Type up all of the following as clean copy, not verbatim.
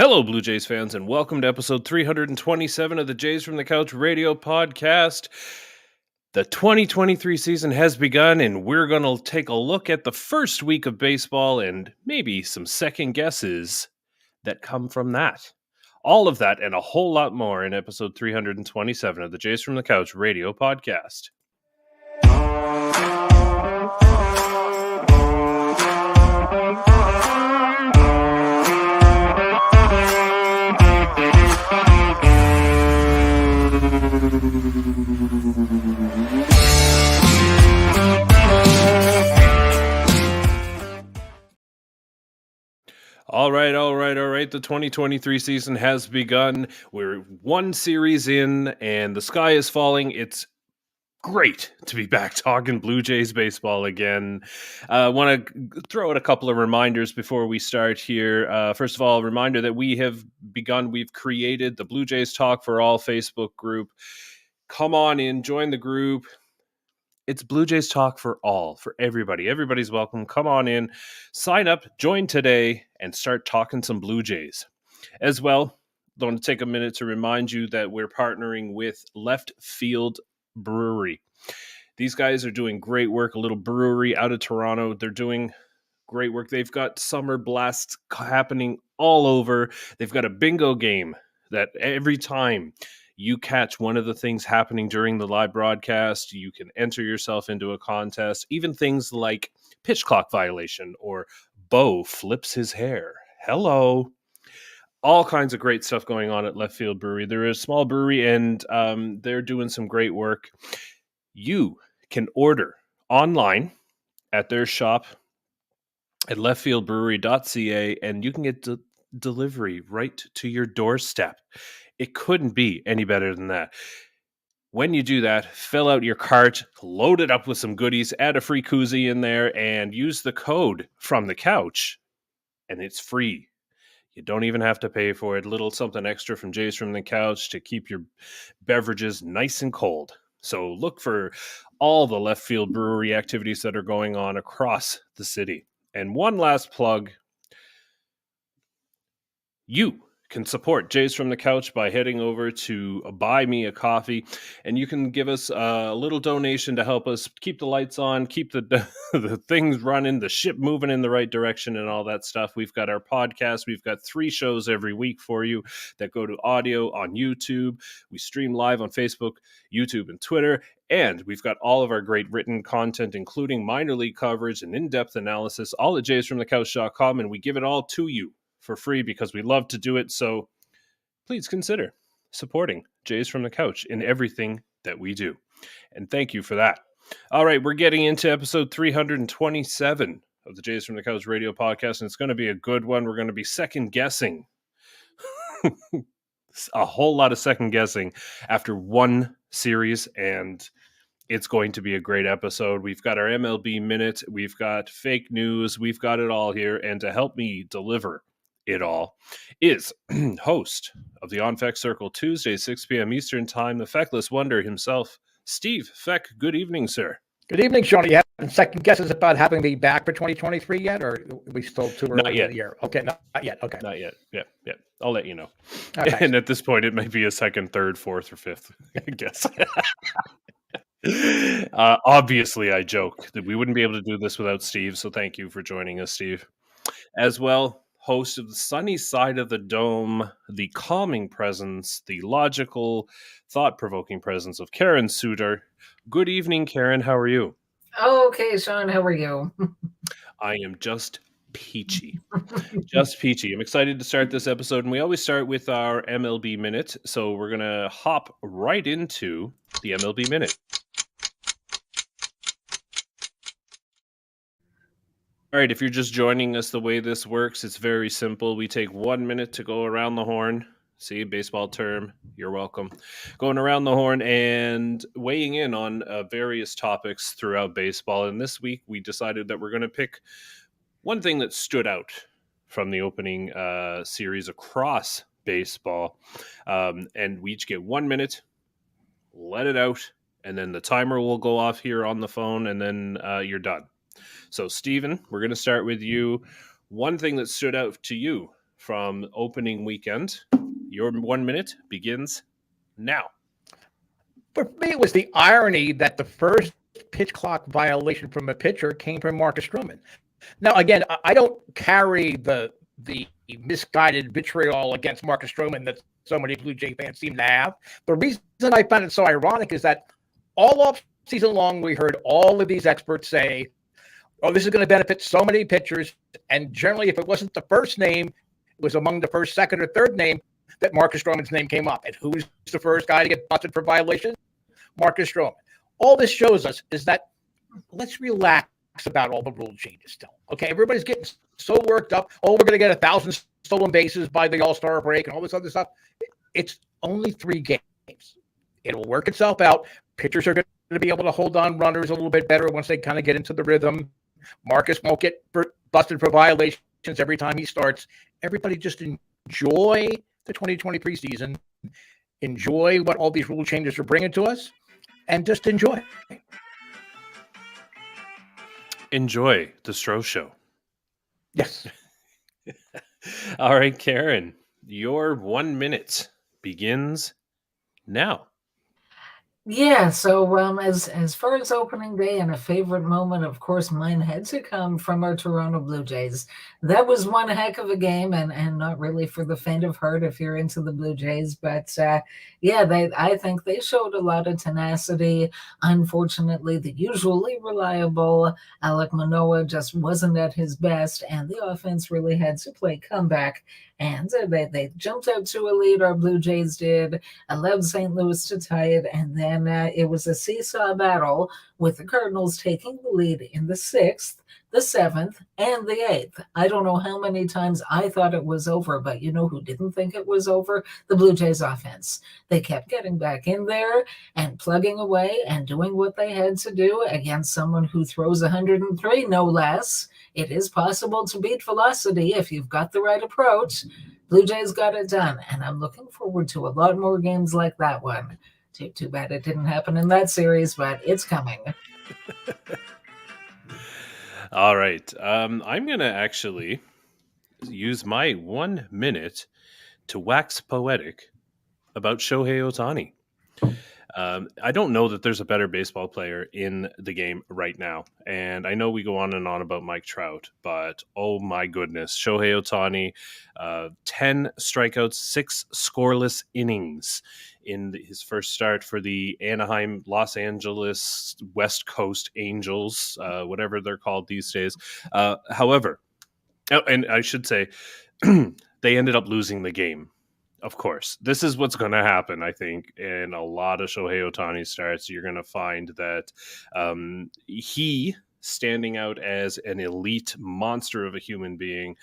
Hello, Blue Jays fans, and welcome to episode 327 of the Jays from the Couch radio podcast. The 2023 season has begun, and we're going to take a look at the first week of baseball and maybe some second guesses that come from that. All of that and a whole lot more in episode 327 of the Jays from the Couch radio podcast. All right. The 2023 season has begun. We're one series in, and the sky is falling. It's great to be back talking Blue Jays baseball again. I want to throw out a couple of reminders before we start here. First of all, a reminder that we've created the Blue Jays Talk for All Facebook group. Come on in, join the group. It's Blue Jays Talk for all, for everybody. Everybody's welcome. Come on in, sign up, join today, and start talking some Blue Jays. As well, I want to take a minute to remind you that we're partnering with Left Field Brewery. These guys are doing great work, a little brewery out of Toronto. They're doing great work. They've got summer blasts happening all over. They've got a bingo game that every time you catch one of the things happening during the live broadcast, you can enter yourself into a contest. Even things like pitch clock violation or Bo flips his hair. Hello. All kinds of great stuff going on at Left Field Brewery. They're a small brewery, and they're doing some great work. You can order online at their shop at leftfieldbrewery.ca, and you can get delivery right to your doorstep. It couldn't be any better than that. When you do that, fill out your cart, load it up with some goodies, add a free koozie in there, and use the code from the couch, and it's free. You don't even have to pay for it. Little something extra from Jays from the Couch to keep your beverages nice and cold. So look for all the Left Field Brewery activities that are going on across the city. And one last plug. You can support Jays from the Couch by heading over to Buy Me a Coffee, and you can give us a little donation to help us keep the lights on, keep the things running, the ship moving in the right direction, and all that stuff. We've got our podcast. We've got 3 shows every week for you that go to audio on YouTube. We stream live on Facebook, YouTube, and Twitter. And we've got all of our great written content, including minor league coverage and in-depth analysis, all at jaysfromthecouch.com, and we give it all to you for free because we love to do it. So please consider supporting Jays from the Couch in everything that we do. And thank you for that. All right, we're getting into episode 327 of the Jays from the Couch radio podcast, and it's going to be a good one. We're going to be second guessing a whole lot of second guessing after one series, and it's going to be a great episode. We've got our MLB Minute, we've got fake news, we've got it all here, and to help me deliver it all is host of the On Feck Circle Tuesday, 6 p.m. Eastern Time, the Feckless Wonder himself, Steve Feck. Good evening, sir. Good evening, Shaun. You having second guesses about having me back for 2023 yet, or are we still too early in the year? Okay, not yet. Okay, not yet. Yeah. I'll let you know. Okay. And at this point, it might be a second, third, fourth, or fifth guess. Obviously, I joke that we wouldn't be able to do this without Steve. So thank you for joining us, Steve. As well, host of the Sunny Side of the Dome, the calming presence, the logical, thought-provoking presence of Karen Suter. Good evening, Karen. How are you? Okay, Shaun, how are you? I am just peachy. Just peachy. I'm excited to start this episode, and we always start with our MLB Minute, so we're going to hop right into the MLB Minute. All right, if you're just joining us, the way this works, it's very simple. We take 1 minute to go around the horn. See, baseball term, you're welcome. Going around the horn and weighing in on various topics throughout baseball. And this week, we decided that we're going to pick one thing that stood out from the opening series across baseball. And we each get 1 minute, let it out, and then the timer will go off here on the phone, and then you're done. So, Steven, we're going to start with you. One thing that stood out to you from opening weekend. Your 1 minute begins now. For me, it was the irony that the first pitch clock violation from a pitcher came from Marcus Stroman. Now, again, I don't carry the misguided vitriol against Marcus Stroman that so many Blue Jay fans seem to have. The reason I found it so ironic is that all off season long, we heard all of these experts say, oh, this is going to benefit so many pitchers. And generally, if it wasn't the first name, it was among the first, second, or third name that Marcus Stroman's name came up. And who was the first guy to get busted for violation? Marcus Stroman. All this shows us is that let's relax about all the rule changes still. Okay, everybody's getting so worked up. Oh, we're going to get 1,000 stolen bases by the All-Star break and all this other stuff. It's only 3 games. It'll work itself out. Pitchers are going to be able to hold on runners a little bit better once they kind of get into the rhythm. Marcus won't get busted for violations every time he starts. Everybody just enjoy the 2023 season. Enjoy what all these rule changes are bringing to us, and just enjoy. Enjoy the Stro Show. Yes. All right, Karen, your 1 minute begins now. Yeah, so as far as opening day and a favorite moment, of course, mine had to come from our Toronto Blue Jays. That was one heck of a game, and not really for the faint of heart if you're into the Blue Jays. But I think they showed a lot of tenacity. Unfortunately, the usually reliable Alek Manoah just wasn't at his best, and the offense really had to play comeback. And they jumped out to a lead, our Blue Jays did, allowed St. Louis to tie it, and then it was a seesaw battle with the Cardinals taking the lead in the 6th, the 7th, and the 8th. I don't know how many times I thought it was over, but you know who didn't think it was over? The Blue Jays offense. They kept getting back in there and plugging away and doing what they had to do against someone who throws 103, no less. It is possible to beat velocity if you've got the right approach. Blue Jays got it done, and I'm looking forward to a lot more games like that one. Too bad it didn't happen in that series, but it's coming. All right. I'm going to actually use my 1 minute to wax poetic about Shohei Ohtani. I don't know that there's a better baseball player in the game right now. And I know we go on and on about Mike Trout, but oh my goodness, Shohei Ohtani, 10 strikeouts, 6 scoreless innings in his first start for the Anaheim, Los Angeles, West Coast Angels, whatever they're called these days. However, and I should say, they ended up losing the game. Of course, this is what's going to happen, I think, in a lot of Shohei Ohtani starts. You're going to find that he, standing out as an elite monster of a human being,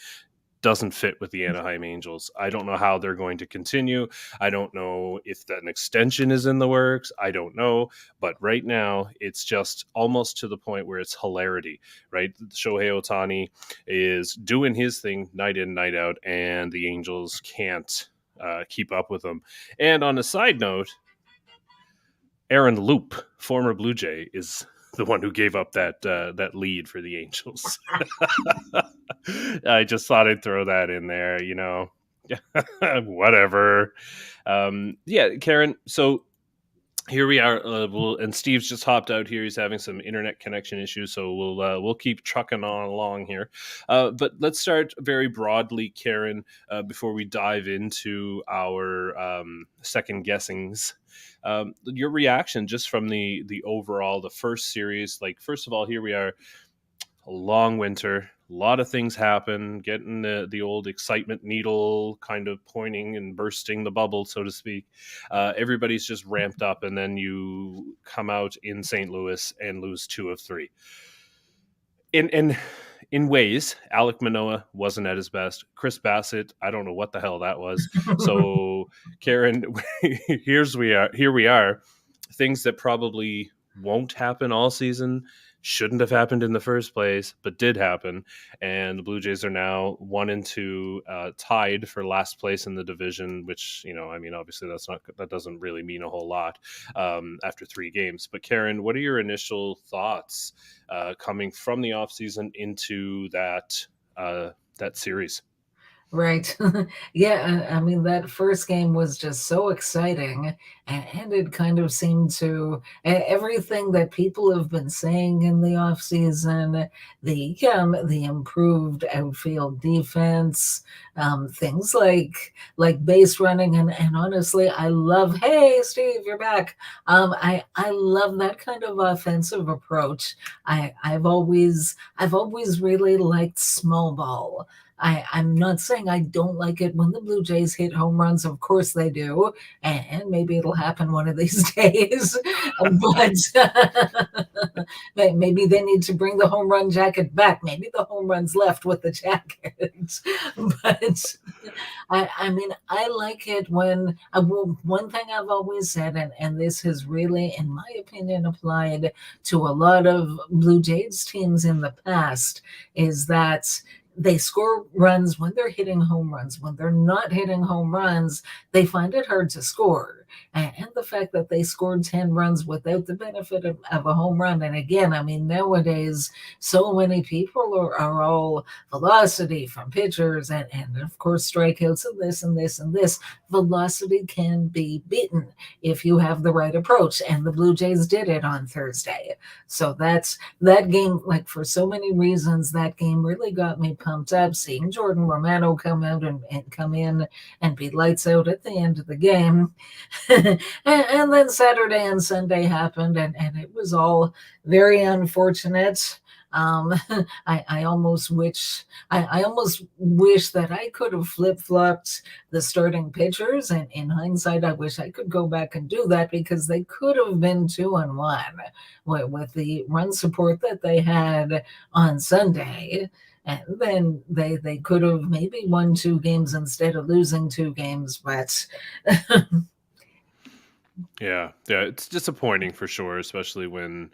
doesn't fit with the Anaheim Angels. I don't know how they're going to continue. I don't know if that an extension is in the works. I don't know. But right now, it's just almost to the point where it's hilarity, right? Shohei Ohtani is doing his thing night in, night out, and the Angels can't keep up with them. And on a side note, Aaron Loop, former Blue Jay, is the one who gave up that lead for the Angels. I just thought I'd throw that in there, you know. Whatever. Karen, so here we are, and Steve's just hopped out here. He's having some internet connection issues, so we'll keep trucking on along here. But let's start very broadly, Karen, before we dive into our second guessings. Your reaction just from the overall, the first series. Like, first of all, here we are, a long winter. A lot of things happen, getting the old excitement needle kind of pointing and bursting the bubble, so to speak. Everybody's just ramped up, and then you come out in St. Louis and lose 2 of 3. In ways, Alek Manoah wasn't at his best. Chris Bassett, I don't know what the hell that was. So, Karen, here we are. Things that probably won't happen all season, shouldn't have happened in the first place, but did happen. And the Blue Jays are now 1-2, tied for last place in the division, which, you know, I mean, obviously that doesn't really mean a whole lot after 3 games. But Karen, what are your initial thoughts coming from the offseason into that series? Right. Yeah, I mean, that first game was just so exciting, and it kind of seemed to everything that people have been saying in the offseason, the improved outfield defense, things like base running, and honestly, I love, hey, Steve, you're back. I love that kind of offensive approach. I've always really liked small ball. I'm not saying I don't like it when the Blue Jays hit home runs. Of course they do, and maybe it'll happen one of these days. But maybe they need to bring the home run jacket back. Maybe the home runs left with the jacket. But I mean, I like it when one thing I've always said, and this has really, in my opinion, applied to a lot of Blue Jays teams in the past, is that they score runs when they're hitting home runs. When they're not hitting home runs, they find it hard to score. And the fact that they scored 10 runs without the benefit of a home run. And again, I mean, nowadays, so many people are all velocity from pitchers and of course, strikeouts and this and this and this. Velocity can be beaten if you have the right approach. And the Blue Jays did it on Thursday. So that game, like for so many reasons, that game really got me pumped up. Seeing Jordan Romano come out and come in and be lights out at the end of the game. And then Saturday and Sunday happened, and it was all very unfortunate. Um, I almost wish that I could have flip flopped the starting pitchers, and in hindsight, I wish I could go back and do that because they could have been 2-1 with the run support that they had on Sunday. And then they could have maybe won 2 games instead of losing 2 games, but Yeah, it's disappointing for sure, especially when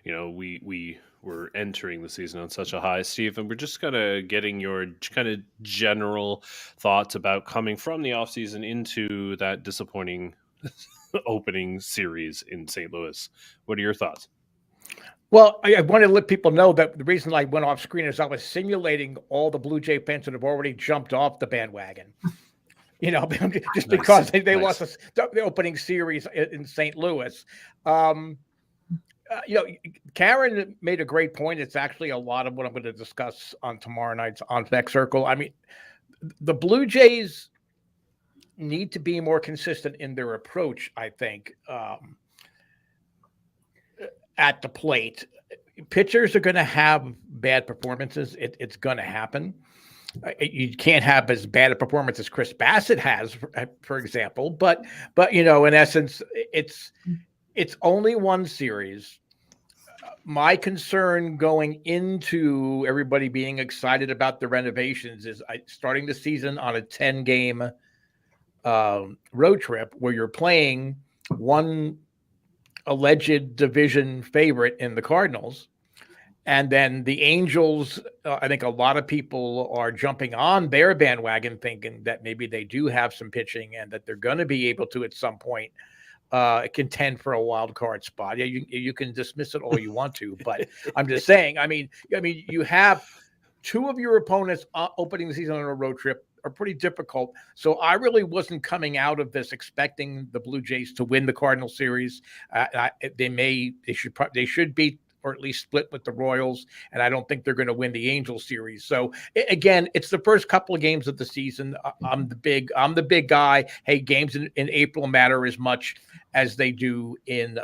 we were entering the season on such a high, Steve. And we're just kind of getting your kind of general thoughts about coming from the offseason into that disappointing opening series in St. Louis. What are your thoughts? Well, I want to let people know that the reason I went off screen is I was simulating all the Blue Jay fans that have already jumped off the bandwagon. Just because they lost the opening series in St. Louis. Karen made a great point. It's actually a lot of what I'm going to discuss on tomorrow night's On Deck Circle. I mean, the Blue Jays need to be more consistent in their approach, I think, at the plate. Pitchers are going to have bad performances. It's going to happen. You can't have as bad a performance as Chris Bassett has, for example. But in essence, it's only one series. My concern going into everybody being excited about the renovations is starting the season on a 10-game road trip where you're playing one alleged division favorite in the Cardinals. And then the Angels, I think a lot of people are jumping on their bandwagon thinking that maybe they do have some pitching and that they're going to be able to at some point contend for a wild card spot. Yeah, you can dismiss it all you want to, but I'm just saying, I mean, you have 2 of your opponents opening the season on a road trip are pretty difficult. So I really wasn't coming out of this expecting the Blue Jays to win the Cardinal series. They should beat or at least split with the Royals, and I don't think they're going to win the Angels series. So again, it's the first couple of games of the season. I'm the big guy. Hey, games in April matter as much as they do in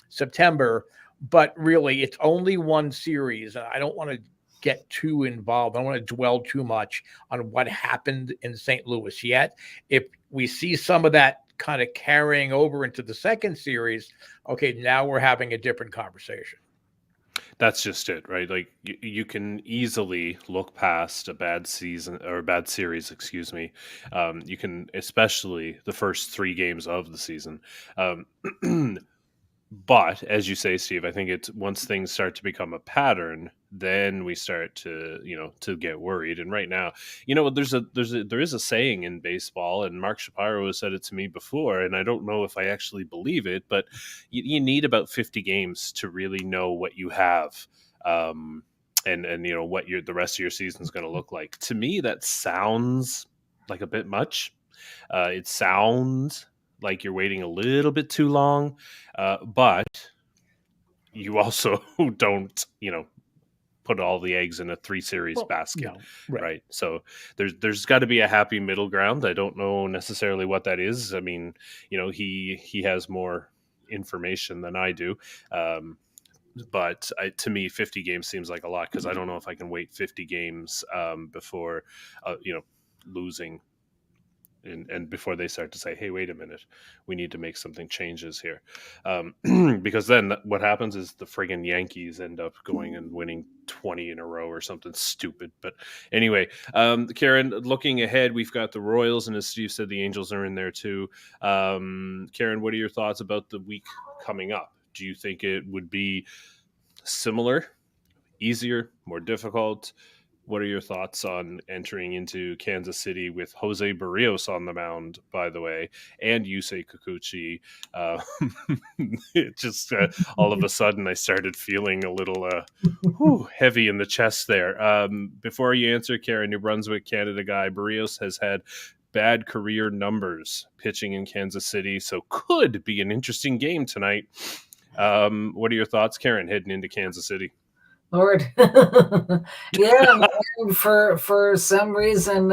September, but really it's only one series, and I don't want to get too involved. I don't want to dwell too much on what happened in St. Louis yet. If we see some of that kind of carrying over into the second series, okay, now we're having a different conversation. That's just it, right? Like you can easily look past a bad season or a bad series, excuse me. You can, especially the first 3 games of the season. But as you say, Steve, I think it's once things start to become a pattern, then we start to to get worried. And right now, there is a saying in baseball, and Mark Shapiro has said it to me before, and I don't know if I actually believe it, but you need about 50 games to really know what you have. and what the rest of your season is going to look like. To me, that sounds like a bit much. It sounds like you're waiting a little bit too long, but you also don't, put all the eggs in a 3-series basket, No, right. right? So there's got to be a happy middle ground. I don't know necessarily what that is. I mean, he has more information than I do. But to me, 50 games seems like a lot, because I don't know if I can wait 50 games before, losing. And before they start to say, hey, wait a minute, we need to make something changes here. Because then what happens is the friggin' Yankees end up going and winning 20 in a row or something stupid. But anyway, Karen, looking ahead, we've got the Royals, and as Steve said, the Angels are in there too. Karen, what are your thoughts about the week coming up? Do you think it would be similar, easier, more difficult? What are your thoughts on entering into Kansas City with Jose Barrios on the mound, by the way, and Yusei Kikuchi? It just all of a sudden I started feeling a little heavy in the chest there. Before you answer, Karen, New Brunswick, Canada guy, Barrios has had bad career numbers pitching in Kansas City, so could be an interesting game tonight. What are your thoughts, Karen, heading into Kansas City? Lord. Yeah, man, for some reason,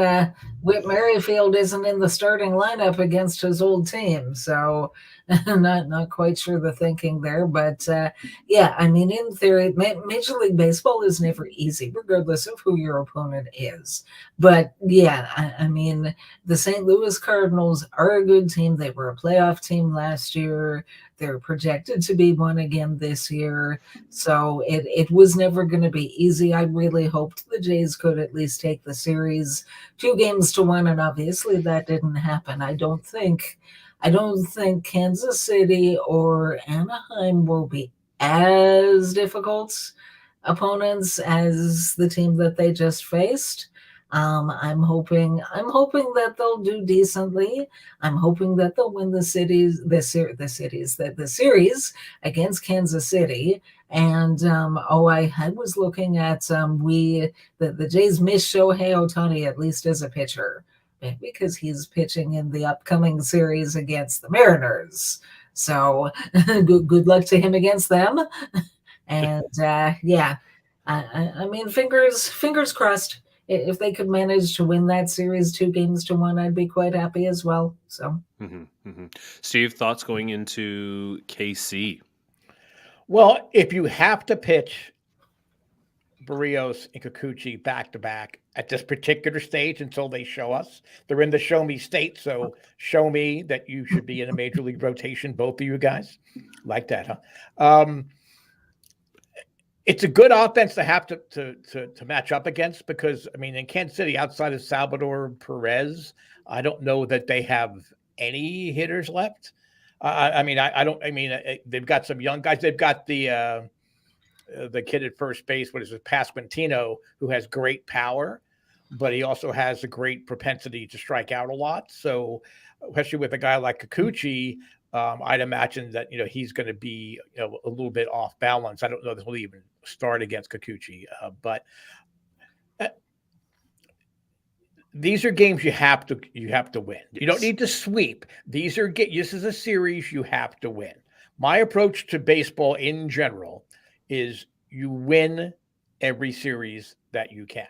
Whit Merrifield isn't in the starting lineup against his old team. So not quite sure the thinking there. But yeah, I mean, in theory, Major League Baseball is never easy, regardless of who your opponent is. But yeah, I mean, the St. Louis Cardinals are a good team. They were a playoff team last year. They're projected to be one again this year. So it was never going to be easy. I really hoped the Jays could at least take the series 2-1, and obviously that didn't happen. I don't think Kansas City or Anaheim will be as difficult opponents as the team that they just faced. I'm hoping that they'll do decently. I'm hoping that they'll win the series against Kansas City. And I was looking at the Jays miss Shohei Ohtani, at least as a pitcher, because he's pitching in the upcoming series against the Mariners. So good luck to him against them. And yeah, I mean, fingers crossed. If they could manage to win that series 2-1, I'd be quite happy as well. So, Steve, thoughts going into KC? Well, if you have to pitch Barrios and Kikuchi back to back at this particular stage until they show us, they're in the show me state. So show me that you should be in a major league rotation, both of you guys. Like that, huh? It's a good offense to have to match up against, because, I mean, in Kansas City, outside of Salvador Perez, I don't know that they have any hitters left. I mean, they've got some young guys. They've got the kid at first base, what is it, Pasquantino, who has great power, but he also has a great propensity to strike out a lot. So, especially with a guy like Kikuchi, I'd imagine that he's going to be a little bit off balance. I don't know that he'll even start against Kikuchi, but these are games you have to win. Yes. You don't need to sweep. This is a series you have to win. My approach to baseball in general is you win every series that you can,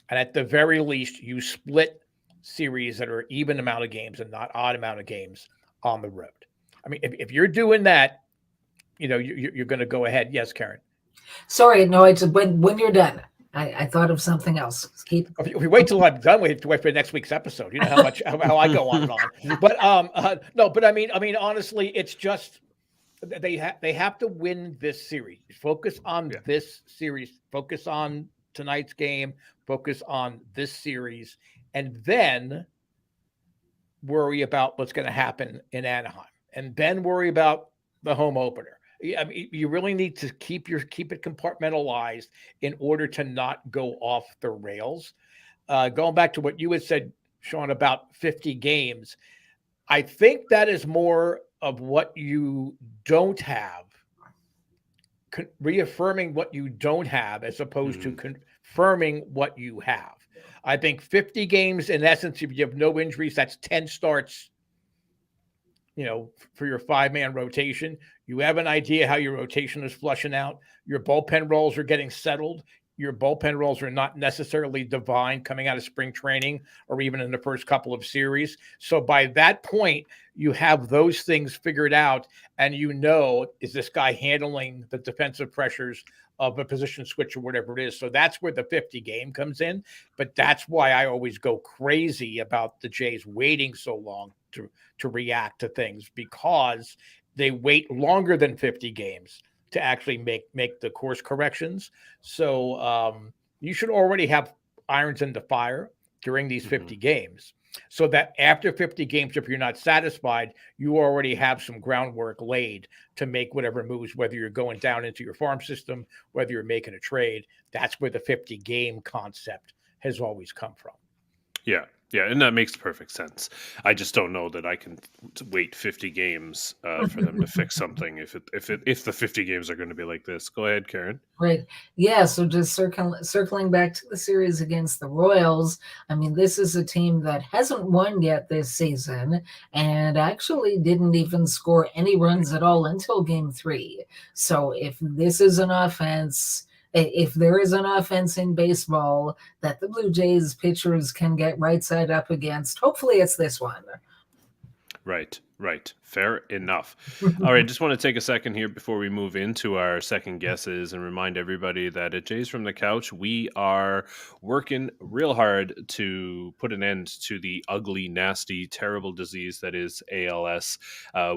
and at the very least, you split series that are even amount of games and not odd amount of games on the road. I mean, if you're doing that, you're going to go ahead. Yes, Karen. Sorry, no. I just when you're done, I thought of something else. If we wait till I'm done, we have to wait for next week's episode. You know how much how I go on and on. But no. But I mean, honestly, it's just they have to win this series. Focus on this series. Focus on tonight's game. Focus on this series, and then worry about what's going to happen in Anaheim, and then worry about the home opener. I mean, you really need to keep it compartmentalized in order to not go off the rails. Going back to what you had said, Shaun, about 50 games, I think that is more of what you don't have reaffirming what you don't have as opposed to confirming what you have. I think 50 games, in essence, if you have no injuries, that's 10 starts, for your 5-man rotation. You have an idea how your rotation is flushing out. Your bullpen roles are getting settled. Your bullpen roles are not necessarily divine coming out of spring training or even in the first couple of series. So by that point, you have those things figured out, and is this guy handling the defensive pressures of a position switch or whatever it is. So that's where the 50 game comes in. But that's why I always go crazy about the Jays waiting so long to react to things, because they wait longer than 50 games to actually make the course corrections. So you should already have irons in the fire during these 50 games, so that after 50 games, if you're not satisfied, you already have some groundwork laid to make whatever moves, whether you're going down into your farm system, whether you're making a trade. That's where the 50 game concept has always come from. Yeah. Yeah, and that makes perfect sense. I just don't know that I can wait 50 games for them to fix something if the 50 games are going to be like this. Go ahead, Karen. Right. Yeah. So just circling back to the series against the Royals, I mean, this is a team that hasn't won yet this season and actually didn't even score any runs at all until Game 3. So if this is an offense, if there is an offense in baseball that the Blue Jays pitchers can get right side up against, hopefully it's this one. Right. Fair enough. All right, just want to take a second here before we move into our second guesses and remind everybody that at Jays from the Couch, we are working real hard to put an end to the ugly, nasty, terrible disease that is ALS.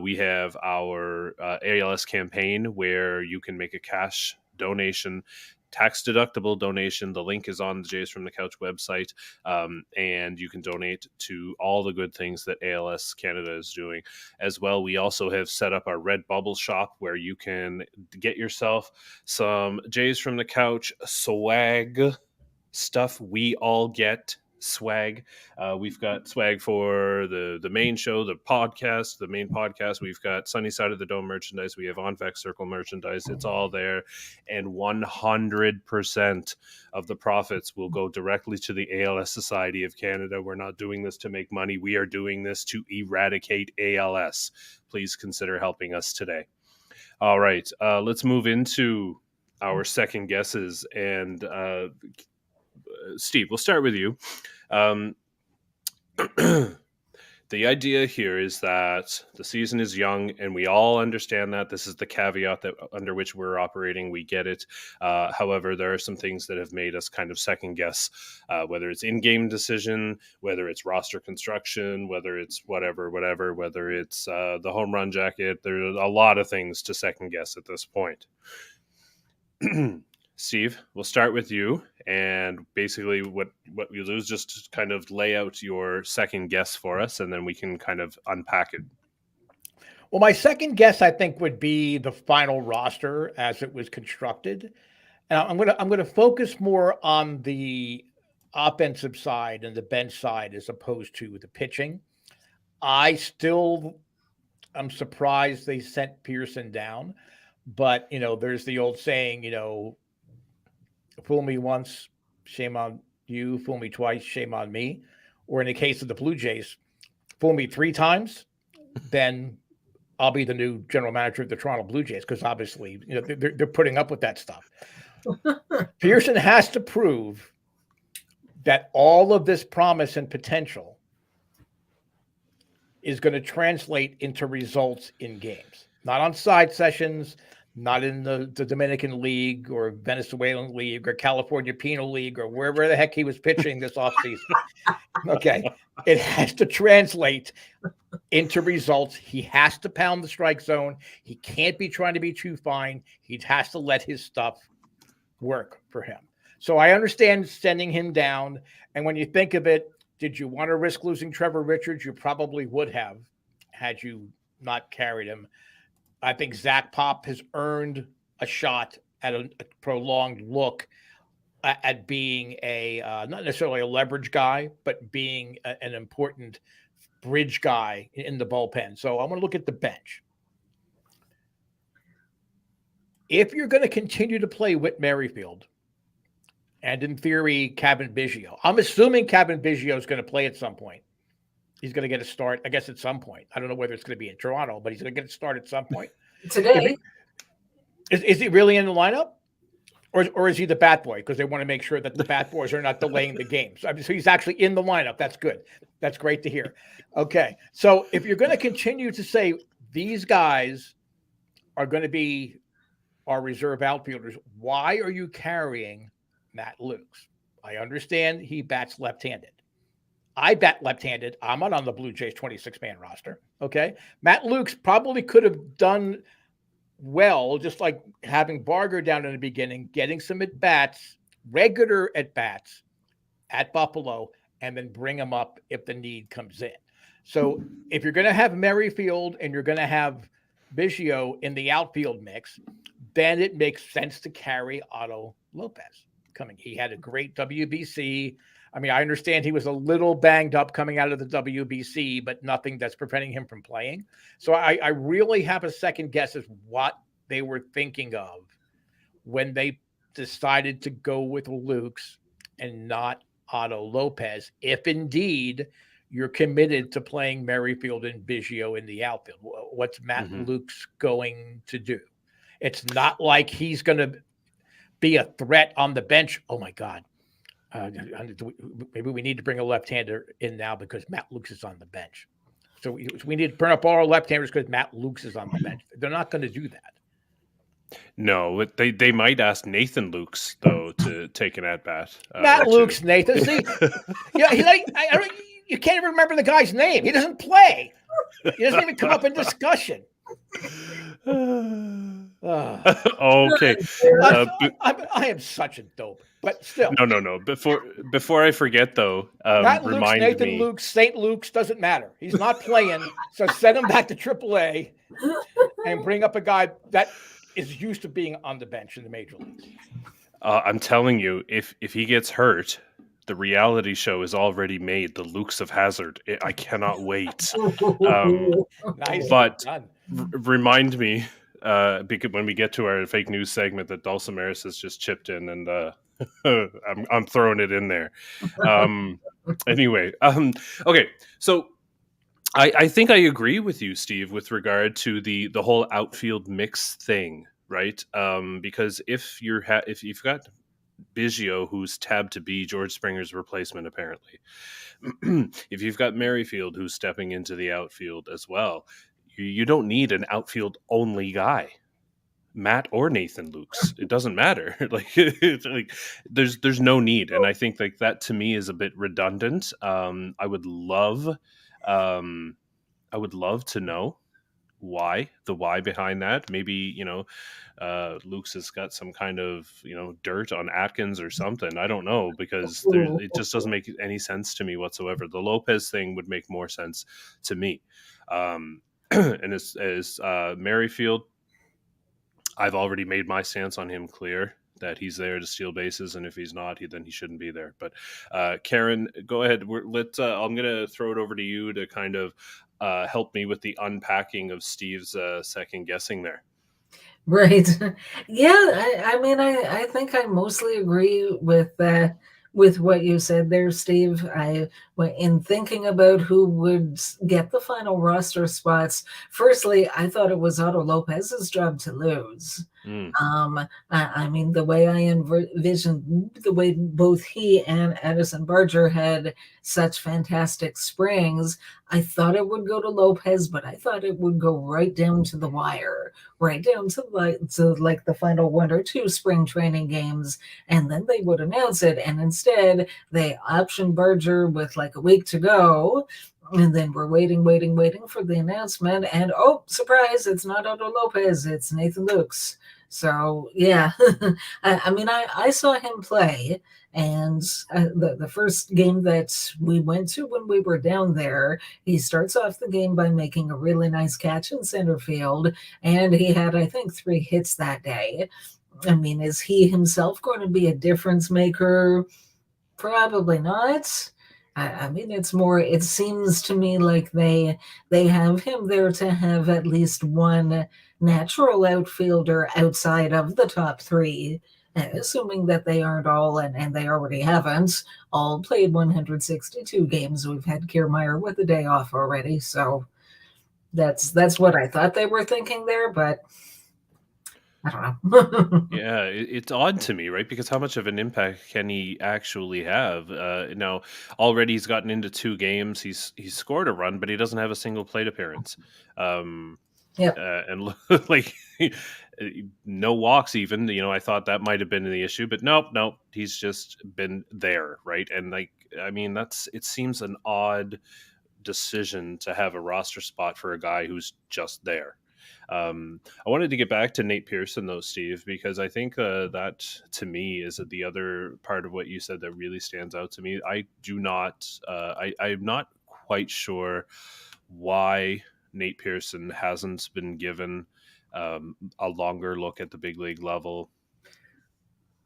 We have our ALS campaign where you can make a cash donation, tax-deductible donation. The link is on the Jays from the Couch website, and you can donate to all the good things that ALS Canada is doing. As well, we also have set up our Redbubble shop where you can get yourself some Jays from the Couch swag stuff. We all get swag. We've got swag for the main show, the main podcast. We've got Sunny Side of the Dome merchandise. We have On Vex Circle merchandise. It's all there. And 100% of the profits will go directly to the ALS Society of Canada. We're not doing this to make money. We are doing this to eradicate ALS. Please consider helping us today. All right, let's move into our second guesses. And Steve, we'll start with you. The idea here is that the season is young, and we all understand that. This is the caveat that under which we're operating. We get it. However, there are some things that have made us kind of second guess, whether it's in-game decision, whether it's roster construction, whether it's whatever, whether it's the home run jacket. There's a lot of things to second guess at this point. Steve, we'll start with you, and basically what you do is just kind of lay out your second guess for us, and then we can kind of unpack it. Well, my second guess, I think, would be the final roster as it was constructed. And I'm gonna focus more on the offensive side and the bench side as opposed to the pitching. I'm surprised they sent Pearson down, but there's the old saying, fool me once, shame on you. Fool me twice, shame on me. Or in the case of the Blue Jays, fool me 3 times, then I'll be the new general manager of the Toronto Blue Jays, because obviously they're putting up with that stuff. Pearson has to prove that all of this promise and potential is going to translate into results in games, not on side sessions, not in the Dominican League or Venezuelan League or California Penal League or wherever the heck he was pitching this offseason. Okay. It has to translate into results. He has to pound the strike zone. He can't be trying to be too fine. He has to let his stuff work for him. So I understand sending him down. And when you think of it, did you want to risk losing Trevor Richards? You probably would have had you not carried him. I think Zach Pop has earned a shot at a prolonged look at being not necessarily a leverage guy, but being an important bridge guy in the bullpen. So I'm going to look at the bench. if you're going to continue to play Whit Merrifield, and in theory, Kevin Biggio, I'm assuming Kevin Biggio is going to play at some point. He's going to get a start, I guess, at some point. I don't know whether it's going to be in Toronto, but he's going to get a start at some point. Today. Is he really in the lineup? Or is he the bat boy? Because they want to make sure that the bat boys are not delaying the games. So he's actually in the lineup. That's good. That's great to hear. Okay. So if you're going to continue to say these guys are going to be our reserve outfielders, why are you carrying Matt Lukes? I understand he bats left-handed. I bat left-handed. I'm not on the Blue Jays 26-man roster. Okay. Matt Lukes probably could have done well, just like having Barger down in the beginning, getting some at-bats, regular at-bats at Buffalo, and then bring them up if the need comes in. So if you're going to have Merrifield and you're going to have Biggio in the outfield mix, then it makes sense to carry Otto Lopez coming. He had a great WBC. I mean, I understand he was a little banged up coming out of the WBC, but nothing that's preventing him from playing. So I really have a second guess as what they were thinking of when they decided to go with Lukes and not Otto Lopez, if indeed you're committed to playing Merrifield and Biggio in the outfield. What's Matt Lukes going to do? It's not like he's going to be a threat on the bench. Oh, my God. Maybe we need to bring a left-hander in now because Matt Lukes is on the bench. So we need to burn up all our left-handers because Matt Lukes is on the bench. They're not going to do that. No, they might ask Nathan Lukes, though, to take an at-bat. Matt Lukes, Nathan. See, you can't even remember the guy's name. He doesn't play. He doesn't even come up in discussion. Okay. I am such a dope, but still. No. Before I forget, though, Matt Lukes, remind Nathan me. Lukes, St. Luke's doesn't matter. He's not playing, so send him back to AAA and bring up a guy that is used to being on the bench in the major leagues. I'm telling you, if he gets hurt, the reality show is already made. The Lukes of Hazard. I cannot wait. Nice. But remind me, because when we get to our fake news segment, that Dulcimeris has just chipped in, and I'm throwing it in there. Anyway, okay. So I think I agree with you, Steve, with regard to the whole outfield mix thing, right? Because if you've got Biggio, who's tabbed to be George Springer's replacement, apparently, if you've got Merrifield, who's stepping into the outfield as well, you don't need an outfield only guy, Matt or Nathan Lukes. It doesn't matter. There's no need, and I think that to me is a bit redundant. I would love to know the why behind that. Maybe Lukes has got some kind of dirt on Atkins or something. I don't know, because it just doesn't make any sense to me whatsoever. The Lopez thing would make more sense to me. And as Merrifield, I've already made my stance on him clear, that he's there to steal bases, and if he's not, then he shouldn't be there. But Karen, go ahead. I'm going to throw it over to you to kind of help me with the unpacking of Steve's second guessing there. Right. Yeah. I mean, I think I mostly agree with what you said there, Steve. In thinking about who would get the final roster spots, firstly, I thought it was Otto Lopez's job to lose. I mean, the way I envisioned the way both he and Addison Barger had such fantastic springs, I thought it would go to Lopez, but I thought it would go right down to the wire, right down to the final 1 or 2 spring training games, and then they would announce it. And instead, they optioned Barger with like a week to go. And then we're waiting for the announcement. And oh, surprise, it's not Otto Lopez, it's Nathan Lukes. So, yeah, I saw him play. And the first game that we went to when we were down there, he starts off the game by making a really nice catch in center field. And he had, I think, 3 hits that day. I mean, is he himself going to be a difference maker? Probably not. I mean, it seems to me like they have him there to have at least one natural outfielder outside of the top three, assuming that they aren't all, and they already haven't, all played 162 games. We've had Kiermaier with a day off already. So that's what I thought they were thinking there, but I don't know. Yeah, it's odd to me, right? Because how much of an impact can he actually have? Now, already he's gotten into 2 games. He's scored a run, but he doesn't have a single plate appearance. Um, Yep. and like no walks even. I thought that might have been the issue, but nope. He's just been there, right? And like, I mean, it seems an odd decision to have a roster spot for a guy who's just there. I wanted to get back to Nate Pearson, though, Steve, because I think that to me is the other part of what you said that really stands out to me. I do not, I'm not quite sure why Nate Pearson hasn't been given a longer look at the big league level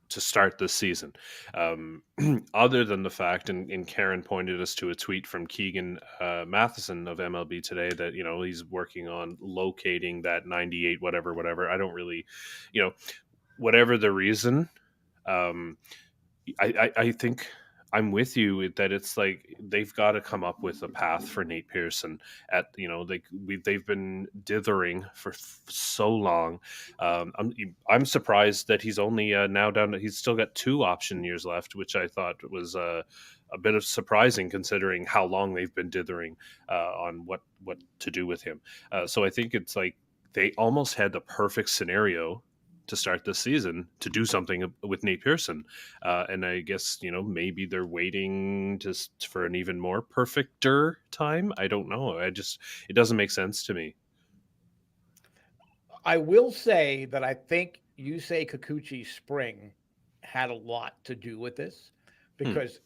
to start this season. Other than the fact, and Karen pointed us to a tweet from Keegan Matheson of MLB Today that, he's working on locating that 98, whatever. I don't really, whatever the reason, I think I'm with you that it's like they've got to come up with a path for Nate Pearson. They've been dithering for so long. I'm surprised that he's only now down to, he's still got 2 option years left, which I thought was a bit of surprising considering how long they've been dithering on what to do with him. So I think it's like they almost had the perfect scenario to start this season to do something with Nate Pearson. And I guess, maybe they're waiting just for an even more perfecter time. I don't know. It doesn't make sense to me. I will say that I think Yusei Kikuchi's spring had a lot to do with this because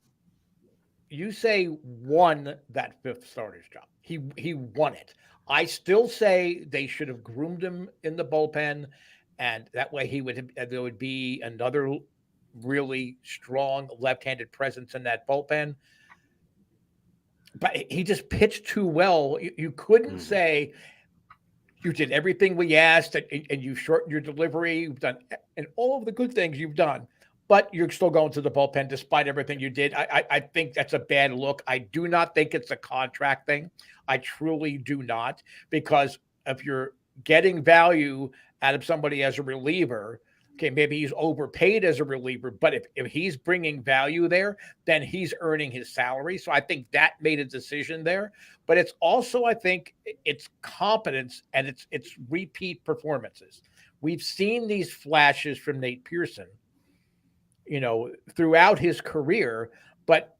Yusei won that 5th starter's job. He won it. I still say they should have groomed him in the bullpen, and that way there would be another really strong left-handed presence in that bullpen. But he just pitched too well. You couldn't say you did everything we asked, and you shortened your delivery. You've done and all of the good things you've done, but you're still going to the bullpen despite everything you did. I think that's a bad look. I do not think it's a contract thing. I truly do not, because if you're getting value out of somebody as a reliever, okay, maybe he's overpaid as a reliever, but if he's bringing value there, then he's earning his salary. So I think that made a decision there. But it's also, I think, it's competence and it's repeat performances. We've seen these flashes from Nate Pearson, throughout his career. But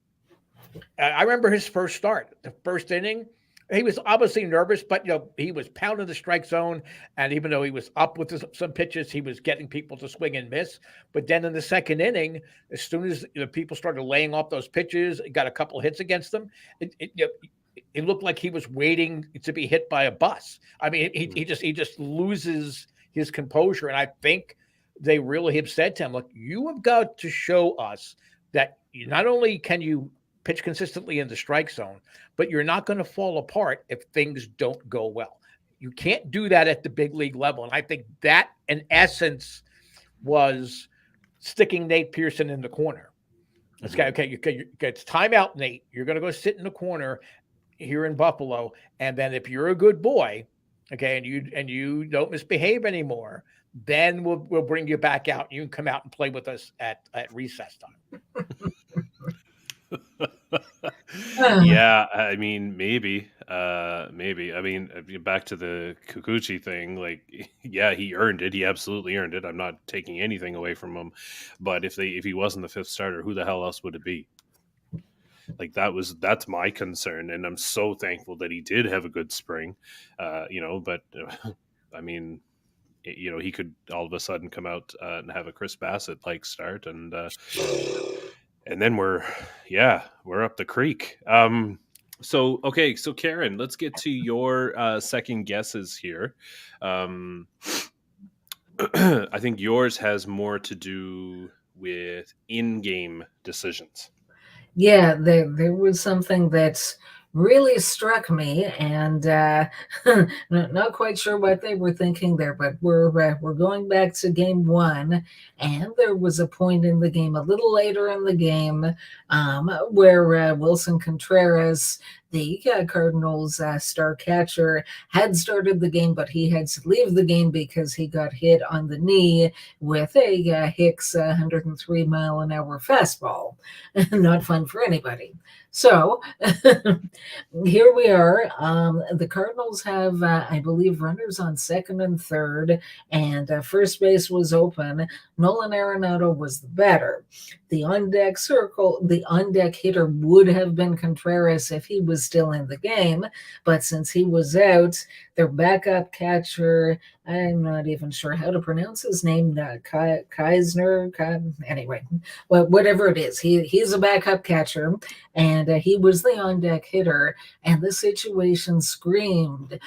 I remember his first start, the first inning. He was obviously nervous, but he was pounding the strike zone, and even though he was up with some pitches, he was getting people to swing and miss. But then in the second inning, as soon as people started laying off those pitches, got a couple hits against them, it looked like he was waiting to be hit by a bus. I mean, he just loses his composure, and I think they really have said to him, "Look, you have got to show us that not only can you pitch consistently in the strike zone, but you're not going to fall apart if things don't go well. You can't do that at the big league level." And I think that, in essence, was sticking Nate Pearson in the corner. This guy, okay, it's timeout, Nate. You're going to go sit in the corner here in Buffalo, and then if you're a good boy, okay, and you don't misbehave anymore, then we'll bring you back out. You can come out and play with us at recess time. Yeah, I mean, maybe. I mean, back to the Kikuchi thing. Like, yeah, he earned it. He absolutely earned it. I'm not taking anything away from him. But if he wasn't the 5th starter, who the hell else would it be? Like, that's my concern, and I'm so thankful that he did have a good spring. But I mean, he could all of a sudden come out and have a Chris Bassett like start, and then we're up the creek. So Karen, let's get to your second guesses here. I think yours has more to do with in-game decisions. Yeah, there was something that really struck me, and not quite sure what they were thinking there. But we're going back to game one, and there was a point in the game a little later in the game where Wilson Contreras, the Cardinals star catcher, had started the game, but he had to leave the game because he got hit on the knee with a Hicks 103-mile-an-hour fastball. Not fun for anybody. So here we are. The Cardinals have, I believe, runners on second and third, and first base was open. Nolan Arenado was the batter. The on deck hitter would have been Contreras if he was still in the game, but since he was out, their backup catcher, I'm not even sure how to pronounce his name, Keisner, anyway, well, whatever it is, he's a backup catcher, and he was the on deck hitter, and the situation screamed,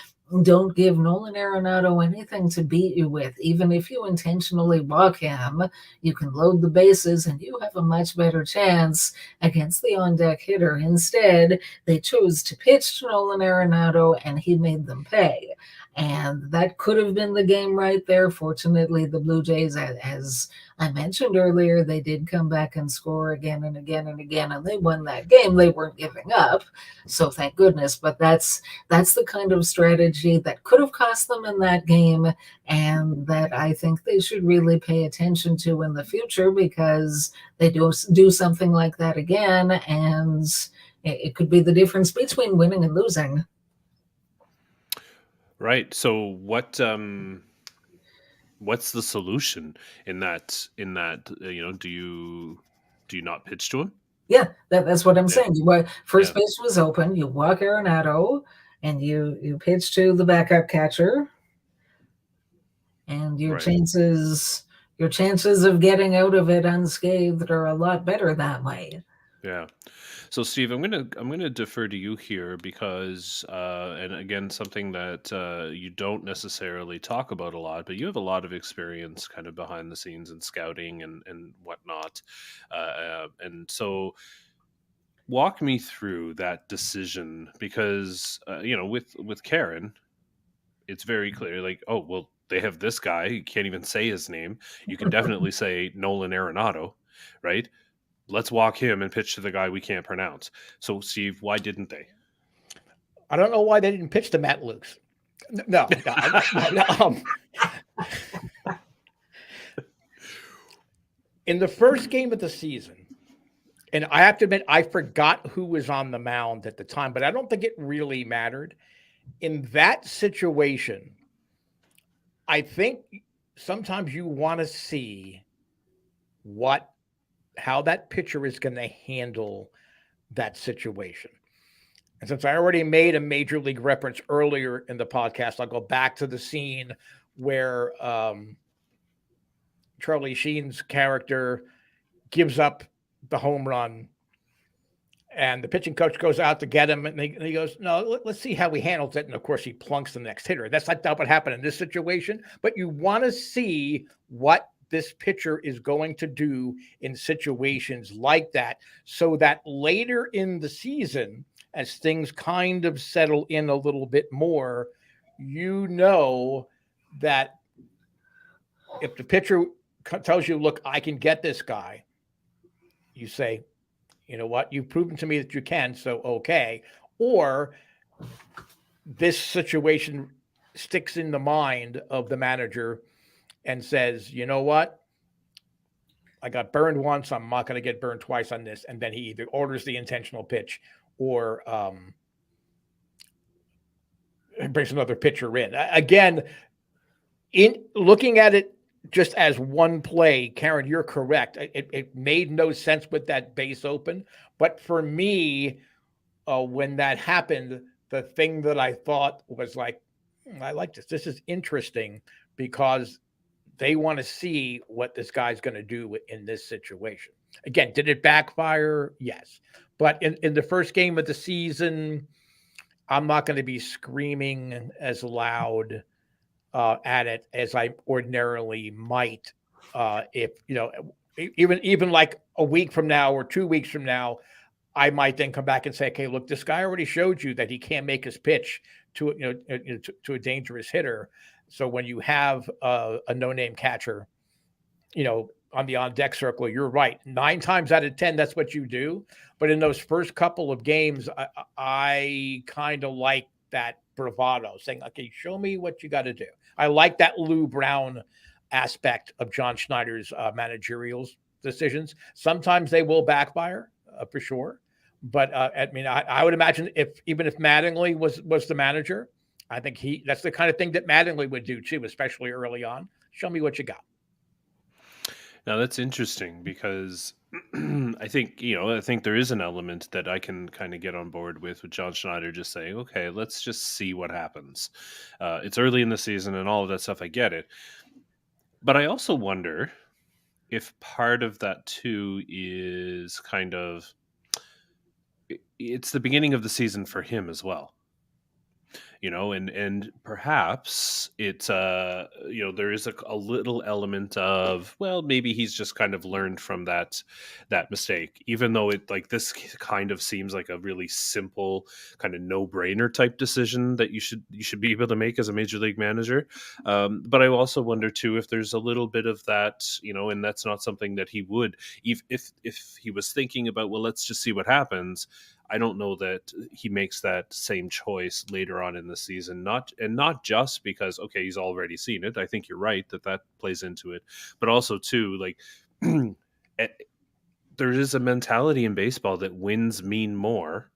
don't give Nolan Arenado anything to beat you with. Even if you intentionally walk him, you can load the bases and you have a much better chance against the on-deck hitter. Instead, they chose to pitch to Nolan Arenado, and he made them pay. And that could have been the game right there. Fortunately, the Blue Jays, as I mentioned earlier, they did come back and score again and again and again, and they won that game. They weren't giving up, so thank goodness. But that's the kind of strategy that could have cost them in that game, and that I think they should really pay attention to in the future, because they do something like that again, and it could be the difference between winning and losing. Right. So what's the solution in that do you not pitch to him? Yeah, that's what I'm saying. First base was open. You walk Arenado, and you pitch to the backup catcher, and your chances of getting out of it unscathed are a lot better that way. Yeah. So, Steve, I'm gonna defer to you here because, and again, something that you don't necessarily talk about a lot, but you have a lot of experience, kind of behind the scenes in scouting and whatnot, and so walk me through that decision because, with Karen, it's very clear, like, oh well, they have this guy. You can't even say his name. You can definitely say Nolan Arenado, right? Let's walk him and pitch to the guy we can't pronounce. So, Steve, why didn't they? I don't know why they didn't pitch to Matt Lukes. No. In the first game of the season, and I have to admit, I forgot who was on the mound at the time, but I don't think it really mattered. In that situation, I think sometimes you want to see how that pitcher is going to handle that situation. And since I already made a major league reference earlier in the podcast, I'll go back to the scene where Charlie Sheen's character gives up the home run, and the pitching coach goes out to get him, and he goes, no, let's see how he handles it. And of course, he plunks the next hitter. That's not what happened in this situation, but you want to see what this pitcher is going to do in situations like that, so that later in the season, as things kind of settle in a little bit more, you know that if the pitcher tells you, look, I can get this guy, you say, you know what, you've proven to me that you can, so okay. Or this situation sticks in the mind of the manager and says, you know what, I got burned once, I'm not going to get burned twice on this. And then he either orders the intentional pitch or brings another pitcher in. Again, in looking at it just as one play, Karen, you're correct. It made no sense with that base open. But for me, when that happened, the thing that I thought was like, I like this. This is interesting because they want to see what this guy's going to do in this situation. Again, did it backfire? Yes. But in the first game of the season, I'm not going to be screaming as loud at it as I ordinarily might. If, even like a week from now or 2 weeks from now, I might then come back and say, okay, look, this guy already showed you that he can't make his pitch to to a dangerous hitter. So when you have a no-name catcher, on the on-deck circle, you're right. 9 times out of 10, that's what you do. But in those first couple of games, I kind of like that bravado, saying, okay, show me what you got to do. I like that Lou Brown aspect of John Schneider's managerial decisions. Sometimes they will backfire, for sure. But I mean, I would imagine even if Mattingly was the manager, I think that's the kind of thing that Mattingly would do too, especially early on. Show me what you got. Now that's interesting because I think there is an element that I can kind of get on board with John Schneider just saying, okay, let's just see what happens. It's early in the season and all of that stuff. I get it, but I also wonder if part of that too is kind of it's the beginning of the season for him as well. And perhaps it's there is a little element of, well, maybe he's just kind of learned from that mistake, even though it like this kind of seems like a really simple kind of no-brainer type decision that you should be able to make as a major league manager. But I also wonder too if there's a little bit of that, and that's not something that he would, if he was thinking about, well, let's just see what happens. I don't know that he makes that same choice later on in the season, not just because, okay, he's already seen it. I think you're right that plays into it, but also too, like there is a mentality in baseball that wins mean more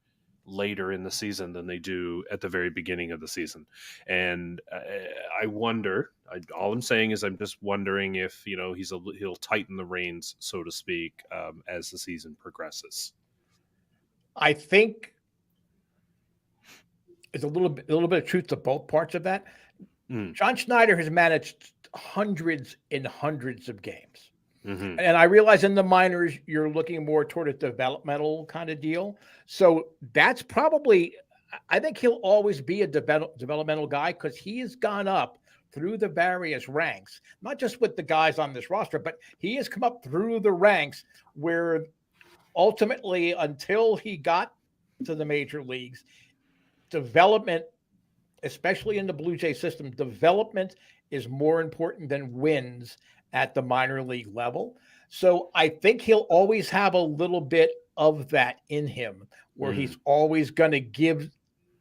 later in the season than they do at the very beginning of the season. And I wonder, all I'm saying is I'm just wondering if, he'll tighten the reins, so to speak, as the season progresses. I think there's a little bit of truth to both parts of that. John Schneider has managed hundreds and hundreds of games. Mm-hmm. And I realize in the minors, you're looking more toward a developmental kind of deal. So that's probably, I think he'll always be a developmental guy because he has gone up through the various ranks, not just with the guys on this roster, but he has come up through the ranks where ultimately, until he got to the major leagues, development, especially in the Blue Jay system, development is more important than wins at the minor league level. So I think he'll always have a little bit of that in him, where he's always going to give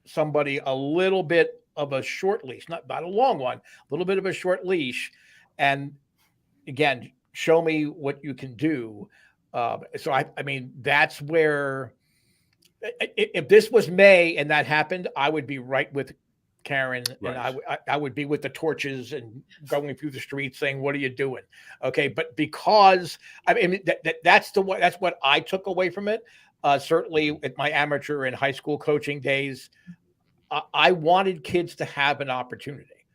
somebody a little bit of a short leash, not a long one, a little bit of a short leash. And again, show me what you can do. So I mean, that's where, if this was May and that happened, I would be right with Karen, right. And I would be with the torches and going through the streets saying, "What are you doing?" Okay, but because I mean that's what I took away from it. Certainly, at my amateur and high school coaching days, I wanted kids to have an opportunity.